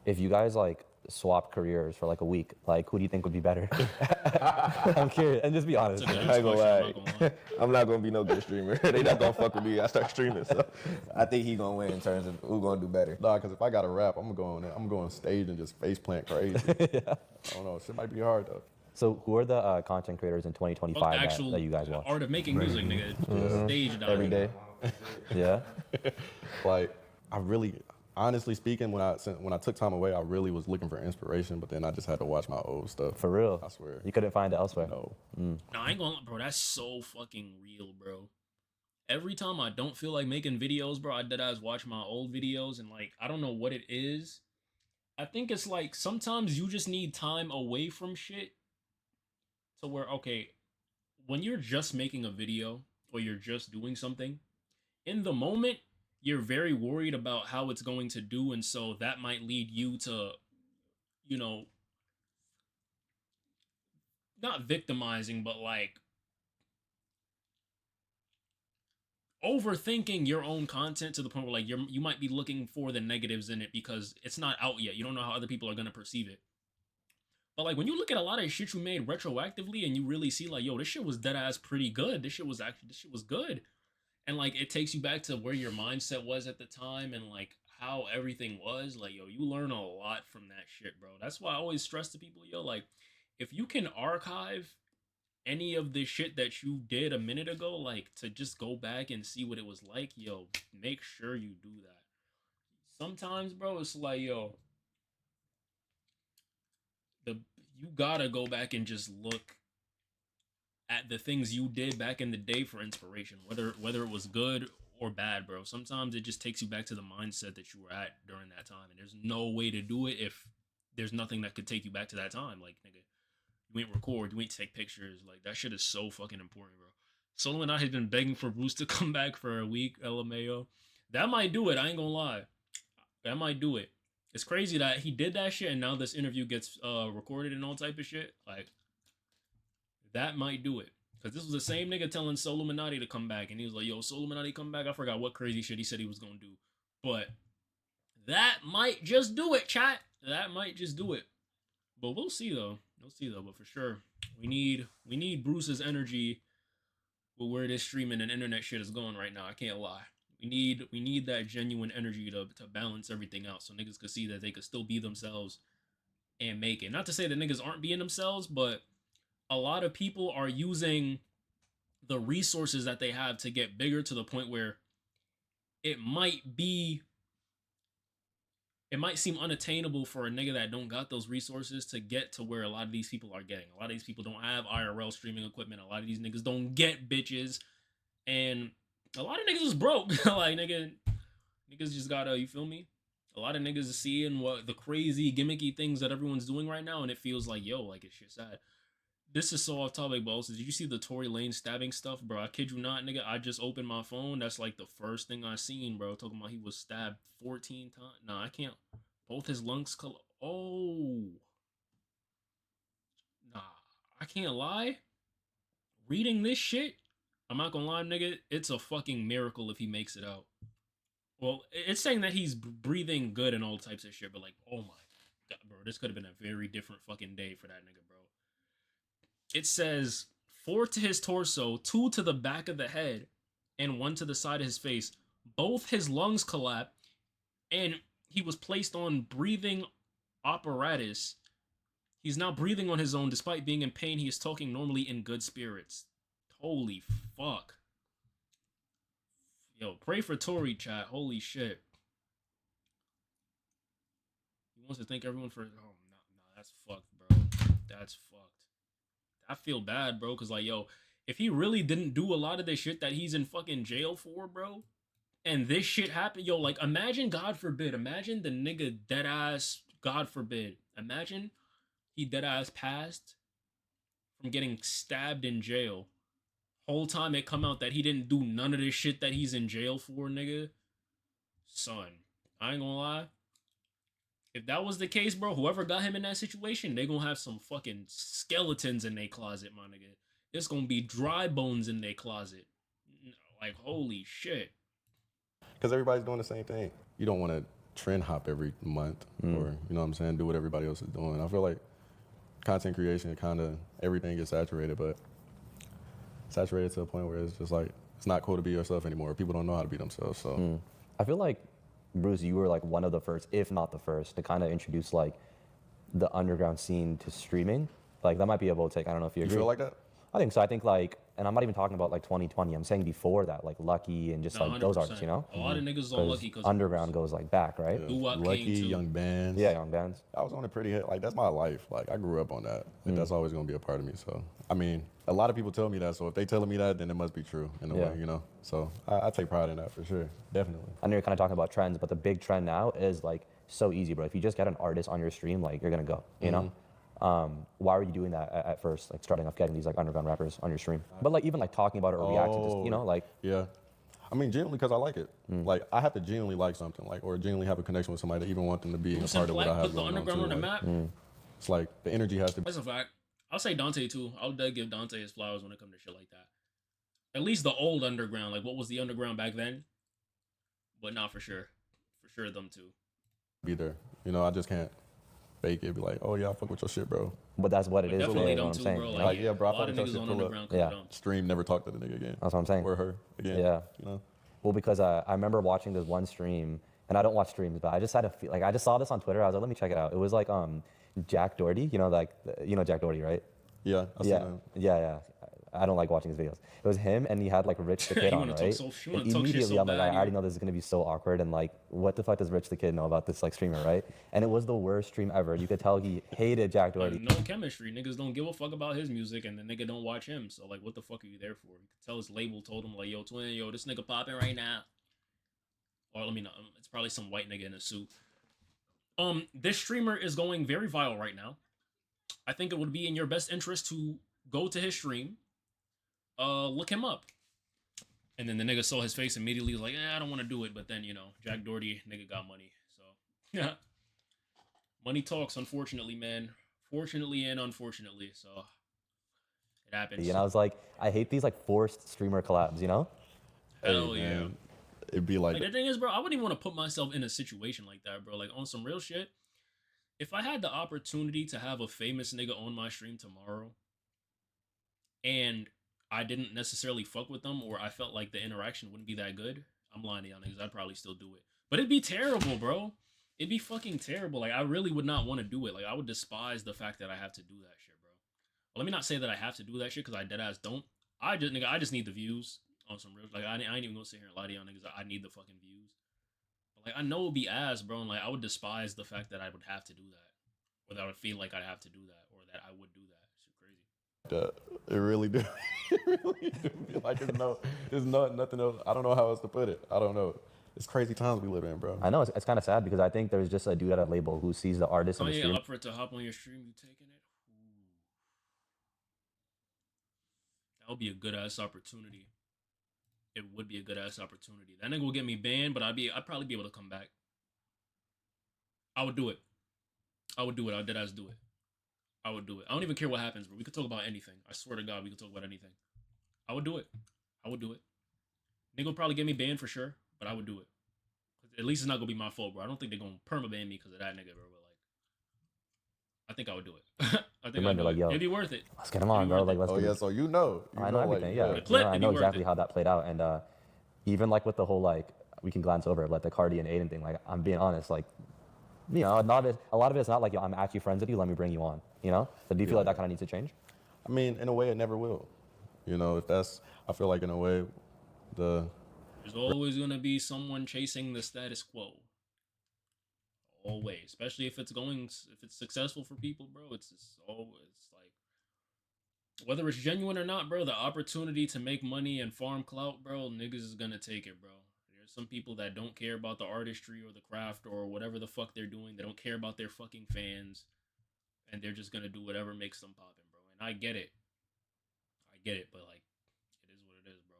If you guys like swap careers for like a week, like who do you think would be better? I'm curious, and just be honest.
I ain't gonna lie. I'm not gonna be no good streamer. They not gonna fuck with me. I start streaming, so I think he gonna win in terms of who gonna do better.
Nah, because if I got to rap, I'm going on stage and just face plant crazy. I don't know. Shit might be hard though.
So who are the content creators in 2025 that you guys watch?
Art of making music, nigga. Stage dive.
Every day.
Yeah.
Like, I really, honestly speaking, when I took time away, I really was looking for inspiration, but then I just had to watch my old stuff.
For real?
I swear.
You couldn't find it elsewhere?
No.
No, I ain't gonna, bro. That's so fucking real, bro. Every time I don't feel like making videos, bro, I deadass watch my old videos, and like, I don't know what it is. I think it's like sometimes you just need time away from shit to where, okay, when you're just making a video or you're just doing something, in the moment, you're very worried about how it's going to do, and so that might lead you to, you know, not victimizing, but like overthinking your own content to the point where like you might be looking for the negatives in it because it's not out yet. You don't know how other people are gonna perceive it. But like when you look at a lot of shit you made retroactively and you really see like, yo, this shit was dead ass pretty good. This shit was good. And like it takes you back to where your mindset was at the time and like how everything was. Like, yo, you learn a lot from that shit, bro. That's why I always stress to people, yo, like if you can archive any of the shit that you did a minute ago, like to just go back and see what it was like, yo, make sure you do that. Sometimes, bro, it's like, yo, the you gotta go back and just look at the things you did back in the day for inspiration, whether it was good or bad, bro. Sometimes it just takes you back to the mindset that you were at during that time, and there's no way to do it if there's nothing that could take you back to that time. Like, nigga, you ain't record, you ain't take pictures. Like, that shit is so fucking important, bro. Solo and I had been begging for Bruce to come back for a week, LMAO. That might do it. I ain't gonna lie. That might do it. It's crazy that he did that shit and now this interview gets recorded and all type of shit. Like, that might do it. Because this was the same nigga telling Solo Minati to come back. And he was like, yo, Solo Minati come back. I forgot what crazy shit he said he was going to do. But that might just do it, chat. That might just do it. But we'll see, though. We'll see, though. But for sure, we need Bruce's energy with where this streaming and internet shit is going right now. I can't lie. We need that genuine energy to balance everything out so niggas could see that they could still be themselves and make it. Not to say that niggas aren't being themselves, but a lot of people are using the resources that they have to get bigger to the point where it might seem unattainable for a nigga that don't got those resources to get to where a lot of these people are getting. A lot of these people don't have IRL streaming equipment. A lot of these niggas don't get bitches. And a lot of niggas is broke. Like, niggas just gotta, you feel me? A lot of niggas is seeing what the crazy gimmicky things that everyone's doing right now, and it feels like, yo, like, it's shit sad. This is so off topic, but also, did you see the Tory Lane stabbing stuff, bro? I kid you not, nigga. I just opened my phone. That's like the first thing I seen, bro. Talking about he was stabbed 14 times. Nah, I can't. Both his lungs. Oh. Nah, I can't lie. Reading this shit, I'm not gonna lie, nigga. It's a fucking miracle if he makes it out. Well, it's saying that he's breathing good and all types of shit, but like, oh my god, bro. This could have been a very different fucking day for that nigga, bro. It says 4 to his torso, 2 to the back of the head, and 1 to the side of his face. Both his lungs collapsed, and he was placed on breathing apparatus. He's now breathing on his own. Despite being in pain, he is talking normally in good spirits. Holy fuck. Yo, pray for Tory, chat. Holy shit. He wants to thank everyone for... Oh, no, that's fucked, bro. That's fucked. I feel bad, bro, because, like, yo, if he really didn't do a lot of this shit that he's in fucking jail for, bro, and this shit happened, yo, like, imagine, God forbid, imagine the nigga deadass, God forbid, imagine he deadass passed from getting stabbed in jail. Whole time it come out that he didn't do none of this shit that he's in jail for, nigga. Son, I ain't gonna lie. If that was the case, bro, whoever got him in that situation, they gonna have some fucking skeletons in their closet, my nigga. It's gonna be dry bones in their closet. Like, holy shit.
Because everybody's doing the same thing. You don't want to trend hop every month or, you know what I'm saying, do what everybody else is doing. I feel like content creation, kind of everything gets saturated, but saturated to a point where it's just like, it's not cool to be yourself anymore. People don't know how to be themselves, so.
I feel like, Bruce, you were like one of the first, if not the first, to kind of introduce like the underground scene to streaming. Like, that might be a bold take. I don't know if you agree.
You feel like that?
I think so. I think like, and I'm not even talking about like 2020. I'm saying before that, like Lucky and just
No,
like those
100%.
artists, you know?
A lot of niggas on Lucky because
underground goes like back, right?
Yeah.
Doo-wop came
Lucky,
too.
Young Bands.
Yeah, young bands.
I was on a pretty hit. Like, that's my life. Like, I grew up on that. Like, that's always going to be a part of me. So, I mean, a lot of people tell me that. So if they telling me that, then it must be true in a way, you know? So I take pride in that for sure. Definitely.
I know you're kind of talking about trends, but the big trend now is like so easy, bro. If you just get an artist on your stream, like you're going to go, you know? Why were you doing that at first, like starting off getting these like underground rappers on your stream? But like even like talking about it or reacting to, you know, like.
Yeah. I mean, genuinely, because I like it. Like, I have to genuinely like something, like, or genuinely have a connection with somebody to even want them to be a part of what I have
put the
going on,
underground
too.
on the
Like,
map.
it's like, the energy has to be.
That's a fact. I'll say Dante too. I'll give Dante his flowers when it comes to shit like that. At least the old underground. Like, what was the underground back then? But not for sure. For sure, them two.
Be there. You know, I just can't fake it. Be like, oh, yeah, I fuck with your shit, bro.
But that's what it is.
Definitely
you know
them
what I'm
too,
saying?
bro.
you
Like,
know?
yeah, bro, I
a lot
fuck
of
with
niggas
your
on
shit, pull up.
underground.
Yeah.
Stream, never talk to the nigga again.
That's what I'm saying.
Or her again.
Yeah.
You know?
Well, because I remember watching this one stream, and I don't watch streams, but I just had a feel, like I just saw this on Twitter. I was like, let me check it out. It was like Jack Doherty, you know, like you know Jack Doherty, right?
Yeah, I seen
Yeah,
him.
yeah, yeah. I don't like watching his videos. It was him, and he had like Rich the Kid
You
on,
wanna
right?
talk you wanna
And
talk shit
immediately
so
I'm like,
bad,
I already
you-
know this is gonna be so awkward, and like, what the fuck does Rich the Kid know about this like streamer, right? And it was the worst stream ever. You could tell he hated Jack Doherty.
No chemistry. Niggas don't give a fuck about his music, and the nigga don't watch him. So like, what the fuck are you there for? You could tell his label told him like, yo, twin, yo, this nigga popping right now. Or let me know. It's probably some white nigga in a suit. This streamer is going very viral right now. I think it would be in your best interest to go to his stream, look him up. And then the nigga saw his face immediately, was like, I don't want to do it. But then, you know, Jack Doherty, nigga got money. So, yeah. Money talks, unfortunately, man. Fortunately and unfortunately. So, it happens.
And I was like, I hate these like forced streamer collabs, you know?
Hell
Hey,
yeah.
man, it'd be like,
Like, the thing is, bro, I wouldn't even want to put myself in a situation like that, bro. Like, on some real shit. If I had the opportunity to have a famous nigga on my stream tomorrow, and I didn't necessarily fuck with them, or I felt like the interaction wouldn't be that good, I'm lying to y'all niggas. I'd probably still do it. But it'd be terrible, bro. It'd be fucking terrible. Like, I really would not want to do it. Like, I would despise the fact that I have to do that shit, bro. Well, let me not say that I have to do that shit, because I deadass don't. I just need the views on some real. Like, I ain't even gonna sit here and lie to y'all niggas. I need the fucking views. But, like, I know it'd be ass, bro, and, like, I would despise the fact that I would have to do that. Or that I would feel like I'd have to do that, or that I would do that. Shit crazy.
it really do. It really do feel like there's nothing else. I don't know how else to put it. I don't know. It's crazy times we live in, bro.
I know it's kind of sad because I think there's just a dude at a label who sees the artist
Oh
in the
yeah,
stream.
up for it to hop on your stream, you taking it? Ooh. That would be a good ass opportunity. It would be a good ass opportunity. That nigga will get me banned, but I'd probably be able to come back. I would do it. I would do it. I would dead ass do it. I would do it. I don't even care what happens, bro. We could talk about anything. I swear to God, we could talk about anything. I would do it. I would do it. Nigga will probably get me banned for sure, but I would do it. At least it's not gonna be my fault, bro. I don't think they're gonna perma-ban me because of that nigga, bro. But like, I think I would do it. I think I'd do
like,
it.
yo,
It'd be worth it.
Let's get him on, bro. Like, let's
Oh
do
yeah,
this.
so you know.
I know everything. Yeah,
The clip,
I
it'd
know
be worth
exactly
it.
how that played out, and even like with the whole like we can glance over like the Cardi and Aiden thing. Like, I'm being honest, like, you know, a lot of it's not like, yo, I'm actually friends with you. Let me bring you on. You know. So do you feel like that kind of needs to change?
I mean, in a way, it never will. You know, if that's, I feel like in a way,
There's always gonna be someone chasing the status quo. Always, especially if it's successful for people, bro. It's like, whether it's genuine or not, bro. The opportunity to make money and farm clout, bro. Niggas is gonna take it, bro. There's some people that don't care about the artistry or the craft or whatever the fuck they're doing. They don't care about their fucking fans, and they're just gonna do whatever makes them poppin', bro. And I get it, but like, it is what it is, bro.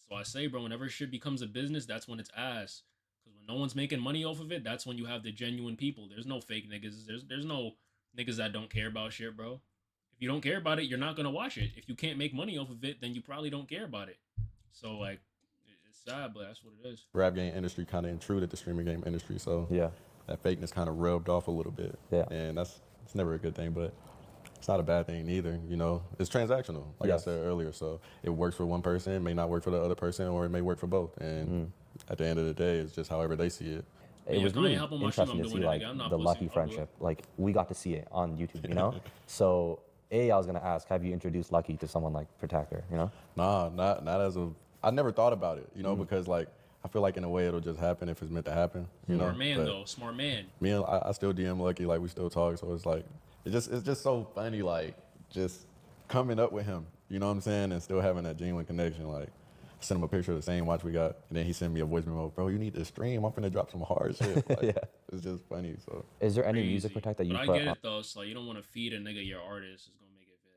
So I say, bro, whenever shit becomes a business, that's when it's ass. Because when no one's making money off of it, that's when you have the genuine people. There's no fake niggas. There's no niggas that don't care about shit, bro. If you don't care about it, you're not gonna watch it. If you can't make money off of it, then you probably don't care about it. So like, it's sad, but that's what it is.
rap game industry kind of intruded the streaming game industry, so
Yeah.
that fakeness kind of rubbed off a little bit.
Yeah.
And it's never a good thing, but it's not a bad thing either. You know, it's transactional, like
Yes.
I said earlier. So it works for one person, it may not work for the other person, or it may work for both. And at the end of the day, it's just however they see it.
It
Yeah,
was
if I ain't
really
help on my stream,
interesting
I'm
to see
doing it,
like
nigga. I'm not
the
pussy.
Lucky
I'll do it.
friendship. Like, we got to see it on YouTube, you know. So I was gonna ask, have you introduced Lucky to someone like Protector? You know.
Nah, not as of. I never thought about it, you know, because like I feel like in a way it'll just happen if it's meant to happen. You know,
Smart man,
But
though. Smart man.
Me and I still DM Lucky, like we still talk. So it's like it's just so funny, like just coming up with him. You know what I'm saying, and still having that genuine connection. Like I sent him a picture of the same watch we got, and then he sent me a voice memo. Bro, you need to stream. I'm finna drop some hard shit. Like,
Yeah.
It's just funny. So
Is there any
Crazy.
music Protect that you
But I
put
get it, though. It's like, you don't want to feed a nigga your artist. It's going to make it fit.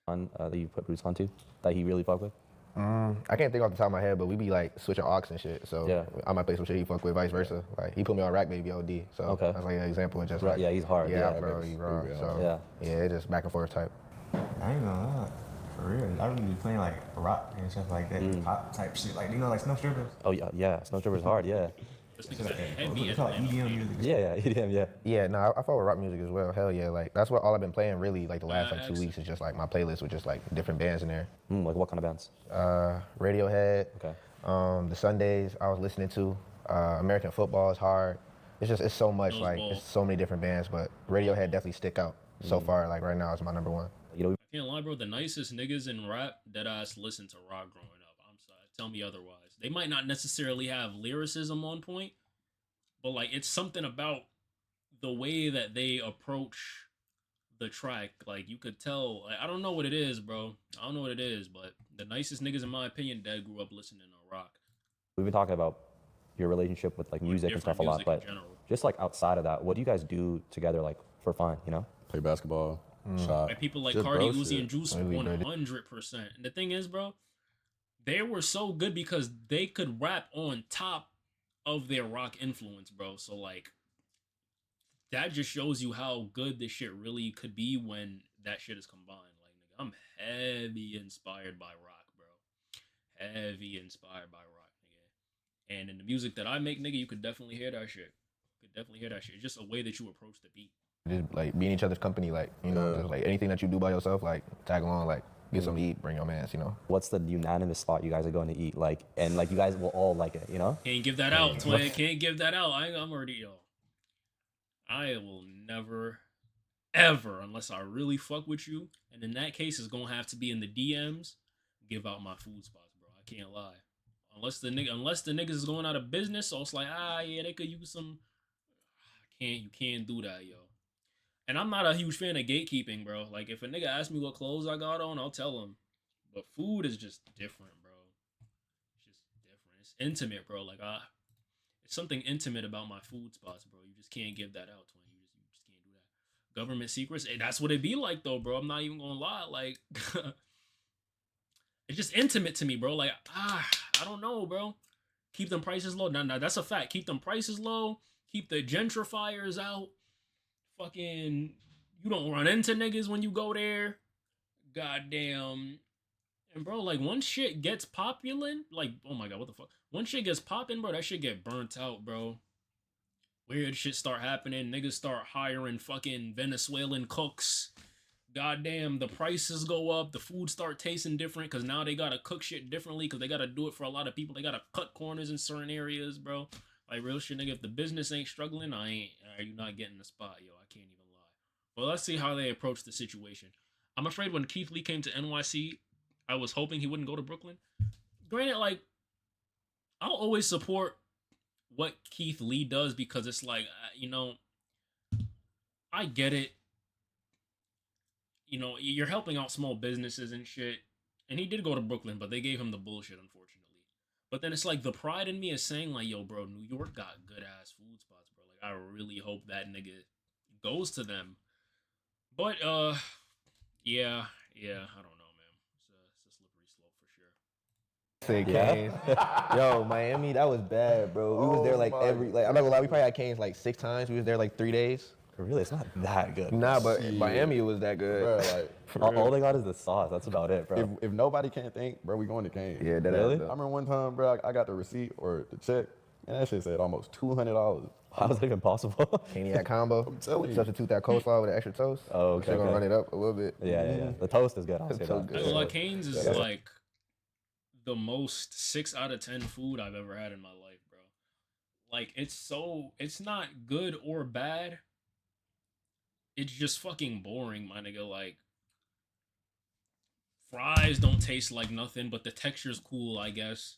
I get it.
on that you put Bruce onto that he really fuck with?
I can't think off the top of my head, but we be like switching aux and shit. So
Yeah.
I might play some shit he fuck with, vice versa. Like he put me on Rack Baby OD. So
Okay.
that's like an example of just
Right,
like,
yeah, he's hard.
Yeah,
Yeah,
bro,
Rack's
he's wrong.
really
So
hard.
Yeah.
it's just back and forth type.
I ain't gonna lie. For real. I really be playing like rock and stuff like that. Pop type shit. Like, you know, like Snow Strippers.
Oh yeah, Snow Stripper's hard. Yeah.
This
It's
nigga's
like,
heavy
it's
at
like EDM music.
Yeah, EDM, yeah.
Yeah, no, I follow rock music as well. Hell yeah, like that's what all I've been playing really like the last like 2
Excellent.
weeks is just like my playlist with just like different bands in there.
Like what kind of bands?
Radiohead.
Okay.
The Sundays I was listening to. American football is hard. It's so much
Those
like
balls.
it's so many different bands, but Radiohead definitely stick out so far. Like right now, it's my number one.
You know,
can't lie, bro. The nicest niggas in rap that ass listen to rock growing up. I'm sorry. Tell me otherwise. They might not necessarily have lyricism on point, but like it's something about the way that they approach the track. Like you could tell. Like, I don't know what it is, bro. I don't know what it is, but the nicest niggas in my opinion that grew up listening to rock.
We've been talking about your relationship with like music and
different
stuff a lot,
music in
but
general.
just like outside of that, what do you guys do together like for fun? You know?
Play basketball, shot.
Like people like
Just
Cardi,
bro
Uzi,
shit.
and Juice,
Really,
100%. And the thing is, bro, they were so good because they could rap on top of their rock influence, bro. So like, that just shows you how good this shit really could be when that shit is combined. Like, nigga, I'm heavy inspired by rock, bro. Heavy inspired by rock, nigga. And in the music that I make, nigga, you could definitely hear that shit. You could definitely hear that shit. It's just a way that you approach the beat.
Just like be in each other's company, like, you know, just like anything that you do by yourself, like tag along, like get something to eat, bring your mans, you know.
What's the unanimous spot you guys are going to eat? Like, and like you guys will all like it, you know?
Can't give that out, twin. Can't give that out. I'm already, yo. I will never, ever, unless I really fuck with you, and in that case, it's gonna have to be in the DMs. Give out my food spots, bro. I can't lie. Unless the niggas is going out of business, so it's like, yeah, they could use some. You can't do that, yo. And I'm not a huge fan of gatekeeping, bro. Like, if a nigga asks me what clothes I got on, I'll tell him. But food is just different, bro. It's just different. It's intimate, bro. Like, it's something intimate about my food spots, bro. You just can't give that out, twin. You just can't do that. Government secrets, that's what it be like, though, bro. I'm not even gonna lie. Like, it's just intimate to me, bro. Like, I don't know, bro. Keep them prices low. Nah, that's a fact. Keep them prices low. Keep the gentrifiers out. Fucking, you don't run into niggas when you go there. Goddamn. And bro, like, once shit gets popular, like, oh my god, what the fuck? Once shit gets popping, bro, that shit get burnt out, bro. Weird shit start happening. Niggas start hiring fucking Venezuelan cooks. Goddamn, the prices go up. The food start tasting different because now they gotta cook shit differently because they gotta do it for a lot of people. They gotta cut corners in certain areas, bro. Like, real shit, nigga, if the business ain't struggling, you not getting the spot, yo. I can't even lie. But let's see how they approach the situation. I'm afraid when Keith Lee came to NYC, I was hoping he wouldn't go to Brooklyn. Granted, like, I'll always support what Keith Lee does because it's like, you know, I get it. You know, you're helping out small businesses and shit. And he did go to Brooklyn, but they gave him the bullshit, unfortunately. But then it's like the pride in me is saying like, yo, bro, New York got good ass food spots, bro. Like, I really hope that nigga goes to them. But yeah, I don't know, man. It's a slippery slope for sure.
Say Canes. Yo, Miami, that was bad, bro. We was there like I'm not gonna lie, we probably had Canes like 6 times. We was there like 3 days.
Really, it's not that good.
Nah, but in Miami it was that good.
Bro, like,
All they got is the sauce. That's about it, bro.
if nobody can't think, bro, we going to Kane.
Yeah, that
Really?
ass
I
up.
remember one time, bro, I got the receipt or the check, and that shit said almost $200.
How is that even possible?
Caniac combo.
I'm telling you.
Substitute that coleslaw with the extra toast.
Oh, okay,
They're gonna
okay.
run it up a little bit.
yeah. The toast is good. I'll say
So
that.
good.
I like Cane's is like the most 6 out of 10 food I've ever had in my life, bro. Like, it's not good or bad. It's just fucking boring, my nigga. Like, fries don't taste like nothing, but the texture's cool, I guess.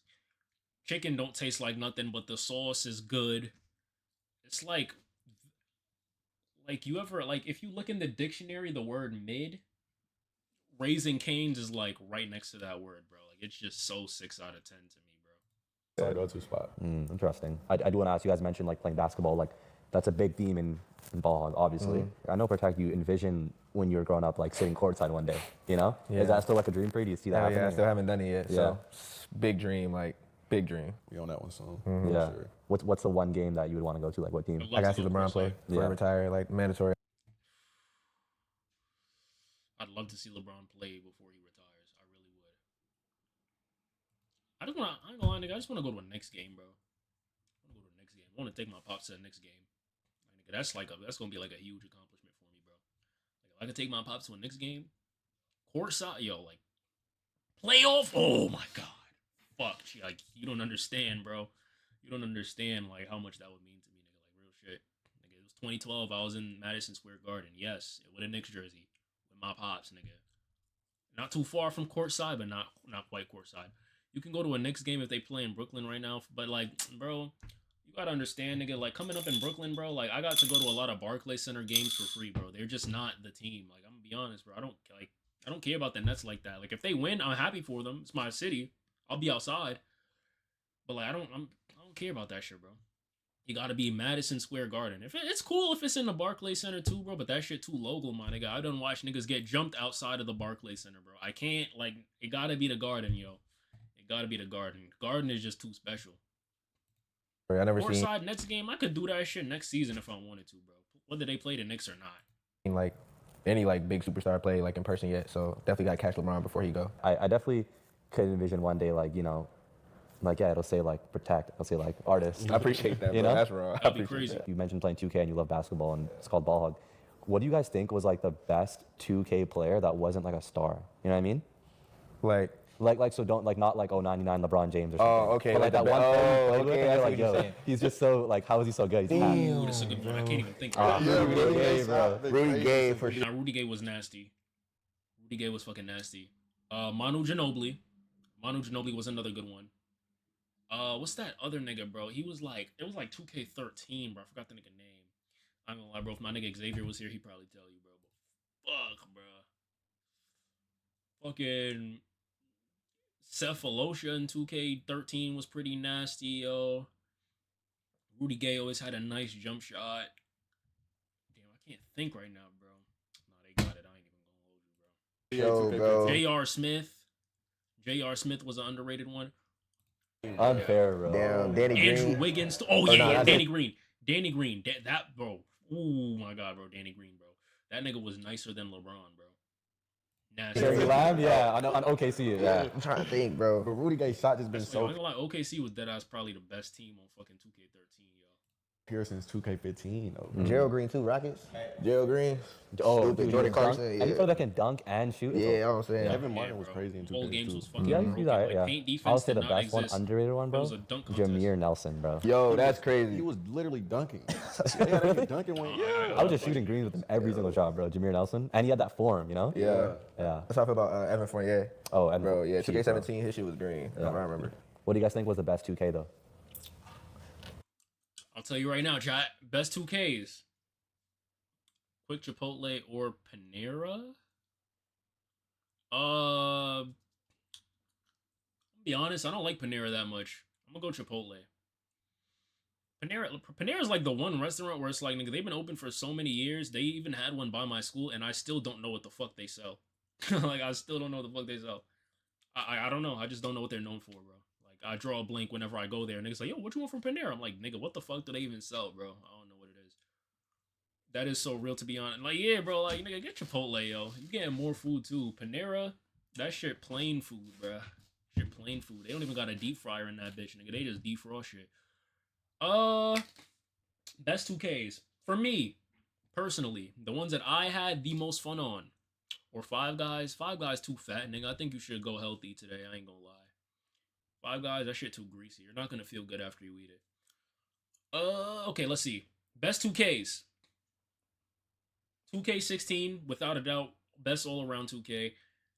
Chicken don't taste like nothing, but the sauce is good. It's like you ever, like, if you look in the dictionary, the word mid, Raising Cane's is like right next to that word, bro. Like, it's just so 6 out of 10 to me, bro.
It's our go-to spot.
Interesting. I do want to ask, you guys mentioned like playing basketball. Like, that's a big theme in ball, obviously. I know, Protect, you envision when you were growing up, like sitting courtside one day, you know?
Yeah.
Is that still like a dream for you? Do you see that
Oh,
happening?
yeah, I still haven't done it yet.
Yeah.
So big dream, like big dream.
We on that one soon.
Yeah.
For sure.
What's the one game that you would want to go to? Like, what team?
I'd love
I gotta
to
see
go
LeBron
courtside.
play before I
Yeah.
retire, like mandatory.
I'd love to see LeBron play before he retires. I really would. I ain't gonna lie, nigga. I just want to go to a Knicks game, bro. I want to go to a Knicks game. I want to take my pops to a Knicks game. Like, nigga, that's gonna be like a huge accomplishment for me, bro. Like, if I could take my pops to a Knicks game, courtside, yo, like playoff. Oh my god, fuck, like, you don't understand, bro. You don't understand like how much that would mean to me, nigga. Like, real shit. Nigga, it was 2012. I was in Madison Square Garden. Yes, with a Knicks jersey. My pops, nigga. not too far from courtside, but not quite courtside. You can go to a Knicks game if they play in Brooklyn right now. But like, bro, you gotta understand, nigga. Like coming up in Brooklyn, bro. Like I got to go to a lot of Barclays Center games for free, bro. They're just not the team. Like I'm gonna be honest, bro. I don't care about the Nets like that. Like if they win, I'm happy for them. It's my city. I'll be outside. But like I don't care about that shit, bro. You gotta be Madison Square Garden. It's cool if it's in the Barclays Center too, bro. But that shit too local, my nigga. I done watch niggas get jumped outside of the Barclays Center, bro. I can't like. It gotta be the Garden, yo. It gotta be the Garden. Garden is just too special.
I never seen
Courtside Nets game, I could do that shit next season if I wanted to, bro. Whether they play the Knicks or not.
like any like big superstar play like in person yet. So definitely gotta catch LeBron before he go.
I definitely could envision one day, like, you know, like, yeah, it'll say like protect, it'll say like artist.
I appreciate that, bro.
You know?
That's wrong.
That'd be crazy.
You mentioned playing 2K and you love basketball and it's called Ball Hog. What do you guys think was like the best 2K player that wasn't like a star? You know what I mean?
Like
So don't like not like 99 LeBron James or something.
oh, okay.
But like that one player you played with,
okay,
and
I
you're
see
like,
what you're
yo,
saying.
he's just so like, how is he so good? He's fat.
Ooh, that's a good point. I can't even think.
Rudy Gay,
bro.
Rudy Gay for sure.
Nah, Rudy Gay was nasty. Rudy Gay was fucking nasty. Manu Ginobili. Manu Ginobili was another good one. What's that other nigga, bro? It was like 2K13, bro. I forgot the nigga name. I'm gonna lie, bro. If my nigga Xavier was here, he'd probably tell you, bro. But fuck, bro. Fucking Cephalosha in 2K13 was pretty nasty, yo. Rudy Gay always had a nice jump shot. Damn, I can't think right now, bro. Nah, they got it. I ain't even gonna hold you, bro.
Yo, bro.
J.R. Smith. J.R. Smith was an underrated one.
Unfair, bro.
Damn, Danny
Andrew
Green.
Wiggins. Oh,
Oh,
yeah,
no,
yeah.
that's
Danny Green. Danny Green. That, bro. Oh, my God, bro. Danny Green, bro. That nigga was nicer than LeBron, bro. Nasty.
Jeremy Lamb, yeah, on OKC, yeah.
I'm trying to think, bro.
But Rudy Gay's shot just been
I'm
so
not gonna lie, OKC was deadass probably the best team on fucking 2K13, yo.
pure since 2K15, though.
Gerald Green too, Rockets. Gerald Green.
Oh,
Stupid.
dude,
Jordan
he can dunk.
Clarkson.
Any
Yeah,
player that can dunk and shoot.
yeah, you know what I'm saying.
Evan Martin was
bro.
crazy in 2K.
Whole games was
too.
fucking
Yeah, you
broken.
do that,
Like,
yeah.
paint defense
I'll say
did
the
not
best one,
exist.
underrated one,
It
bro.
was a dunk contest.
Jameer Nelson, bro.
Yo, that's crazy.
He was literally dunking. They had him dunking when, yeah.
I was just shooting greens with him every single shot, bro. Jameer Nelson, and he had that form, you know.
Yeah.
Yeah.
That's how I feel about Evan Fournier.
Oh, and
Bro, yeah,
cheap, bro.
2K17, his shit was green.
Yeah.
I remember.
What do you guys think was the best 2K though?
I'll tell you right now, chat. Best 2Ks. Quick Chipotle or Panera? Be honest, I don't like Panera that much. I'm gonna go Chipotle. Panera's like the one restaurant where it's like, nigga, they've been open for so many years. They even had one by my school, and I still don't know what the fuck they sell. Like, I still don't know what the fuck they sell. I don't know. I just don't know what they're known for, bro. Like, I draw a blank whenever I go there. Niggas like, yo, what you want from Panera? I'm like, nigga, what the fuck do they even sell, bro? I don't know what it is. That is so real, to be honest. Like, yeah, bro, like, nigga, get Chipotle, yo. You getting more food, too. Panera, that shit plain food, bro. Shit plain food. They don't even got a deep fryer in that bitch, nigga. They just defrost shit. Best 2Ks. For me, personally, the ones that I had the most fun on, or Five Guys. Five Guys too fat, nigga. I think you should go healthy today. I ain't gonna lie. Five Guys, that shit too greasy. You're not gonna feel good after you eat it. Okay, let's see. Best 2Ks. 2K16, without a doubt, best all-around 2K.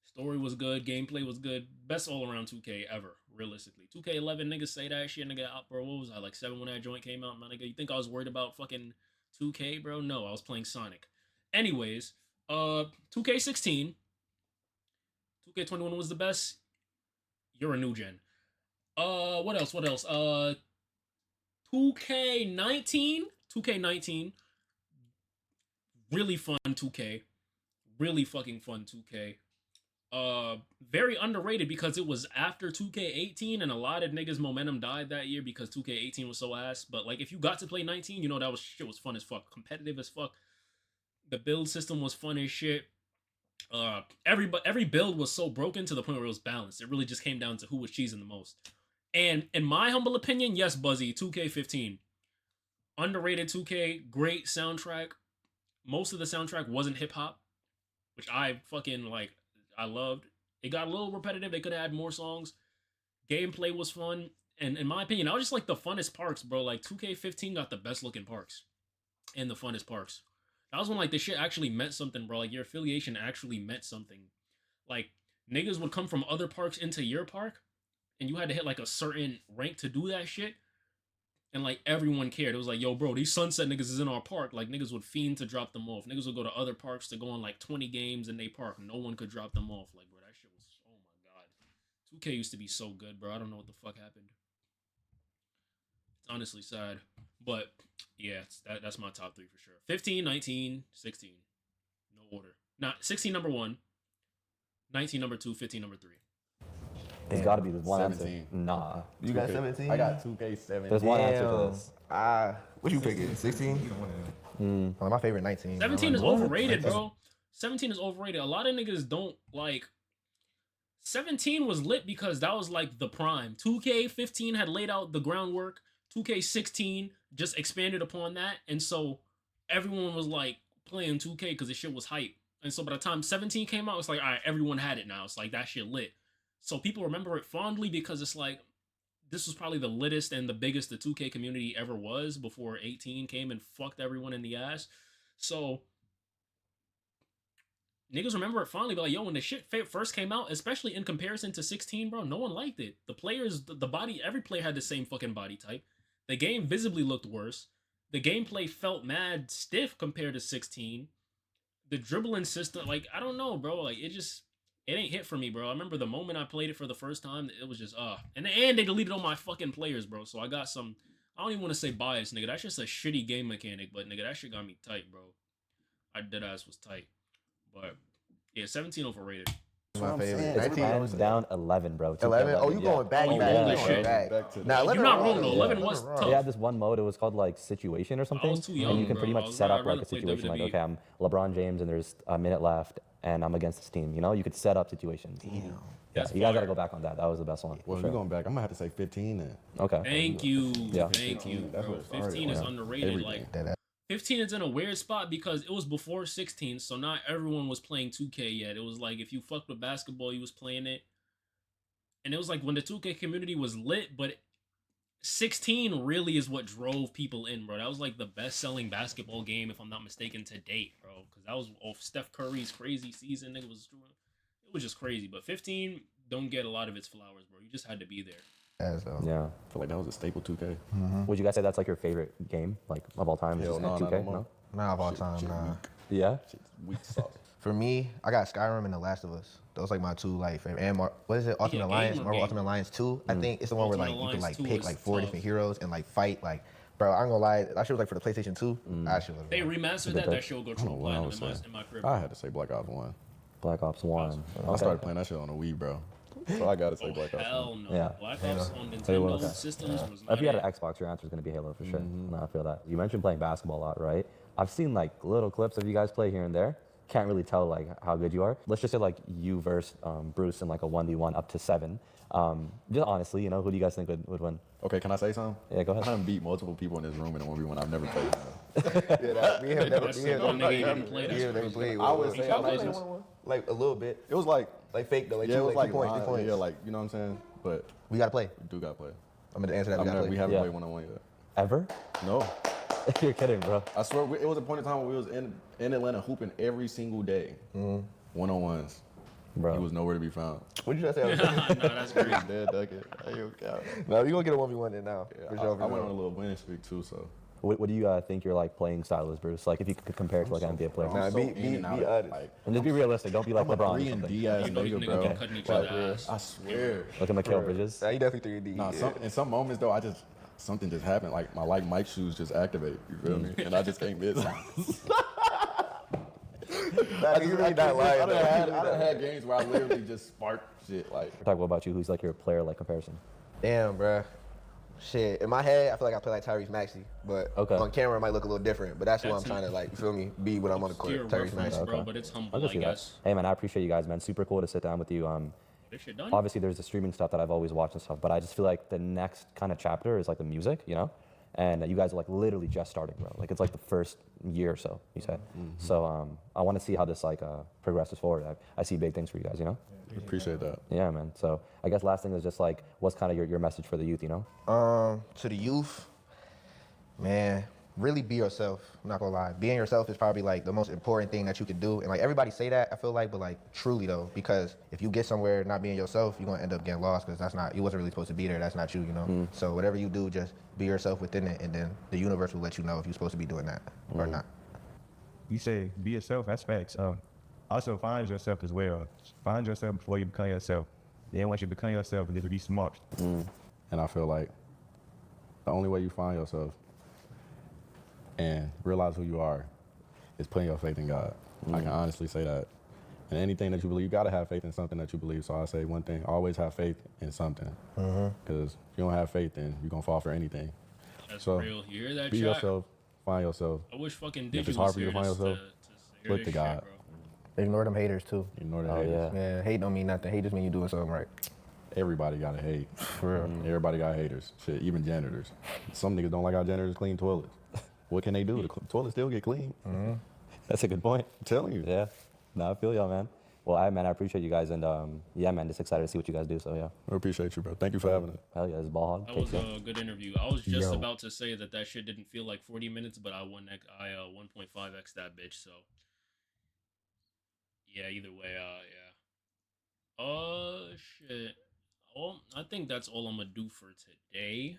Story was good, gameplay was good. Best all-around 2K ever, realistically. 2K11, niggas say that shit, nigga. Bro, what was I, like 7 when that joint came out? My nigga, you think I was worried about fucking 2K, bro? No, I was playing Sonic. Anyways, 2K16. 2K21 was the best. You're a new gen. What else? 2K19. 2K19. Really fun 2K. Really fucking fun 2K. Very underrated because it was after 2K18 and a lot of niggas' momentum died that year because 2K18 was so ass. But like, if you got to play 19, you know that shit was fun as fuck, competitive as fuck. The build system was fun as shit. Every build was so broken to the point where it was balanced. It really just came down to who was cheesing the most. And in my humble opinion, yes, Buzzy, 2K15. Underrated 2K, great soundtrack. Most of the soundtrack wasn't hip-hop, which I fucking, like, I loved. It got a little repetitive. They could have had more songs. Gameplay was fun. And in my opinion, I was just like the funnest parks, bro. Like, 2K15 got the best looking parks. And the funnest parks. That was when, like, this shit actually meant something, bro. Like, your affiliation actually meant something. Like, niggas would come from other parks into your park, and you had to hit like a certain rank to do that shit. And like everyone cared. It was like, yo, bro, these Sunset niggas is in our park. Like niggas would fiend to drop them off. Niggas would go to other parks to go on like 20 games in their park. No one could drop them off. Like, bro, that shit was, oh my god. 2K used to be so good, bro. I don't know what the fuck happened. It's honestly sad. But yeah, that's my top 3 for sure. 15, 19, 16. No order. Not 16 number 1, 19 number 2, 15 number 3.
There's got to be one
17.
answer. Nah.
You got 17?
I got 2K17.
There's one answer to this.
What you picking? 16? My favorite 19.
17 is overrated, bro. 17 is overrated. A lot of niggas don't like. 17 was lit because that was like the prime. 2K15 had laid out the groundwork. 2K16 just expanded upon that. And so everyone was like playing 2K because the shit was hype. And so by the time 17 came out, it's like, all right, everyone had it now. It's like that shit lit. So people remember it fondly because it's like, this was probably the littest and the biggest the 2K community ever was before 18 came and fucked everyone in the ass. So niggas remember it fondly, but like, yo, when the shit first came out, especially in comparison to 16, bro, no one liked it. The players, the body, every player had the same fucking body type. The game visibly looked worse. The gameplay felt mad stiff compared to 16. The dribbling system, like, I don't know, bro. Like, it ain't hit for me, bro. I remember the moment I played it for the first time, it was just, And they deleted all my fucking players, bro. So I got some, I don't even want to say bias, nigga. That's just a shitty game mechanic, but nigga, that shit got me tight, bro. I deadass was tight. But, yeah, 17 overrated.
My favorite.
It's
19
hands down 11, bro.
11? Oh, you going back,
Oh,
back.
holy
You
shit.
going back. Nah, 11
You're not
wrong.
wrong, though. 11 was
wrong.
tough.
They had this one mode. It was called like Situation or something.
too young,
and you can pretty
bro.
much set up
I'd
like
rather
a
play
situation like,
WWE.
okay, I'm LeBron James and there's a minute left and I'm against this team. You know, you could set up situations. Damn. Yeah,
That's
you guys gotta
fire.
go back on that. That was the best one.
Well,
for
we're
sure.
going back. I'm going to have to say 15 then.
Okay.
Thank you.
Yeah.
Thank you,
That's
bro.
what it started
15 is
on.
underrated.
Everything.
Like,
That-
15 is in a weird spot because it was before 16, so not everyone was playing 2K yet. It was like if you fucked with basketball, you was playing it. And it was like when the 2K community was lit, but 16 really is what drove people in, bro. That was like the best-selling basketball game, if I'm not mistaken, to date, bro. Because that was off Steph Curry's crazy season. It was just crazy. But 15 don't get a lot of its flowers, bro. You just had to be there.
Yeah.
I feel like that was a staple 2K.
Would you guys say that's like your favorite game, like of all time?
Hell
Just
no, not
2K?
no more.
Nah, of all
Shit-
time,
shit
nah.
weak.
Yeah.
Shit's weak sauce.
For me, I got Skyrim and The Last of Us. Those like my two like favorite. And what is it? Ultimate
Yeah,
Alliance,
gamer
Marvel
game.
Ultimate Alliance 2. I think it's the one where like
Ultimate
you can like
Alliance 2
pick
was
like 4
tough.
different heroes and like fight. Like, bro, I'm gonna lie, that shit was like for the PlayStation 2. That shit was.
They remastered that. That shit will go
I don't know
triple
what I
platinum
was
in my,
saying.
in my crib.
I had to say Black Ops 1.
Black Ops 1.
I started playing that shit on the Wii, bro. So I got to say Black Ops 1.
Hell no.
Yeah.
Black Ops on
Tell you what,
Nintendo
okay.
systems was
If
not
you had
it.
an Xbox, your answer is going to be Halo for sure. No, I feel that. You mentioned playing basketball a lot, right? I've seen like little clips of you guys play here and there. Can't really tell like how good you are. Let's just say like you versus Bruce in like a 1v1 up to 7. Just honestly, you know, who do you guys think would win?
Okay, can I say something?
Yeah, go ahead.
I done beat multiple people in this room in a 1v1. I've never played.
Yeah, that, me and him never,
That's
me and
the
him
one nigga you didn't play.
me and him never
That's
played.
I would
with-
say
Y'all
I
play
played
this?
like a little bit,
It was like,
fake though, like
yeah, it
two,
was
like
like
2 points, 2
line,
points.
yeah, like, you know what I'm saying? But
We gotta play.
we do got to play.
I'm gonna answer that. We gotta play.
We haven't
Yeah.
played one-on-one yet.
Ever?
No.
You're kidding, bro.
I swear, it was a point in time when we was in Atlanta hooping every single day. One-on-ones.
Bro.
He was nowhere to be found.
What did you say?
Nah, that's crazy.
Dead ducket. Hey, yo, cow.
No, you gonna get a 1v1 then now.
Yeah,
For
I,
sure, for
I went
sure.
on a little winning streak too, so.
What do you think your like playing style is, Bruce? Like if you could compare it to like an NBA player.
Nah,
I'm so
be
in and out
honest.
of, like,
And just be realistic. Don't be like
I'm a
LeBron or
3 and
something.
D ass
You know these
nigga,
niggas
bro.
be cutting each other ass.
I swear.
Look at Mikal Bridges.
Nah, you definitely 3D.
Nah,
yeah.
in some moments though, something just happened. Like my Mike shoes just activate. You feel me? And I just can't miss.
Nah, you really not lying.
I
though.
done had games where I literally just spark shit. Like,
Talk about you. Who's like your player like comparison?
Damn, bruh. Shit, in my head, I feel like I play like Tyrese Maxey, but
Okay.
on camera it might look a little different. But that's who I'm
That's
trying to like, you feel me, be when I'm on the court.
Obscure
Tyrese
reference,
Maxey.
bro, but it's
I'll
humble,
just
I
see that.
guess.
Hey man, I appreciate you guys, man. Super cool to sit down with you.
This shit done?
Obviously there's the streaming stuff that I've always watched and stuff, but I just feel like the next kind of chapter is like the music, you know? And you guys are like literally just starting, bro. Like it's like the first year or so, you said. So I want to see how this like progresses forward. I see big things for you guys, you know?
appreciate that.
Yeah, man. So I guess last thing is just like, what's kind of your message for the youth, you know?
To the youth, man, really be yourself. I'm not gonna lie. Being yourself is probably like the most important thing that you could do. And like everybody say that, I feel like, but like truly though, because if you get somewhere not being yourself, you're gonna end up getting lost because you wasn't really supposed to be there. That's not you, you know? So whatever you do, just be yourself within it, and then the universe will let you know if you're supposed to be doing that or not.
You say be yourself, that's facts. Also find yourself as well. Find yourself before you become yourself. Then once you become yourself, just be smart.
And I feel like the only way you find yourself and realize who you are is putting your faith in God. I can honestly say that. And anything that you believe, you gotta have faith in something that you believe. So I say one thing, always have faith in something. Because if you don't have faith, then you're gonna fall for anything.
That's
So,
real. You hear that,
Be
chat?
yourself, find yourself.
I wish fucking
If
Digi
it's hard
was
for you
here
to find yourself,
to
look
hear
to
this
God.
shit, bro.
Ignore them haters too.
Ignore the
Oh,
haters.
yeah.
Yeah, hate don't mean nothing. Hate just mean you doing something right.
Everybody gotta hate.
For real.
Everybody got haters. Shit, even janitors. Some niggas don't like how janitors clean toilets. What can they do? The toilet still get clean.
That's a good point.
I'm telling you.
Yeah. No, I feel y'all, man. Well, man, I appreciate you guys, and yeah, man, just excited to see what you guys do. So yeah,
I appreciate you, bro. Thank you for having us.
hell yeah, it's ball hog.
That
Take
was
care.
a good interview. I was just
Yo.
about to say that shit didn't feel like 40 minutes, but I 1.5x that bitch. So yeah, either way, yeah. Shit. Well, I think that's all I'm gonna do for today.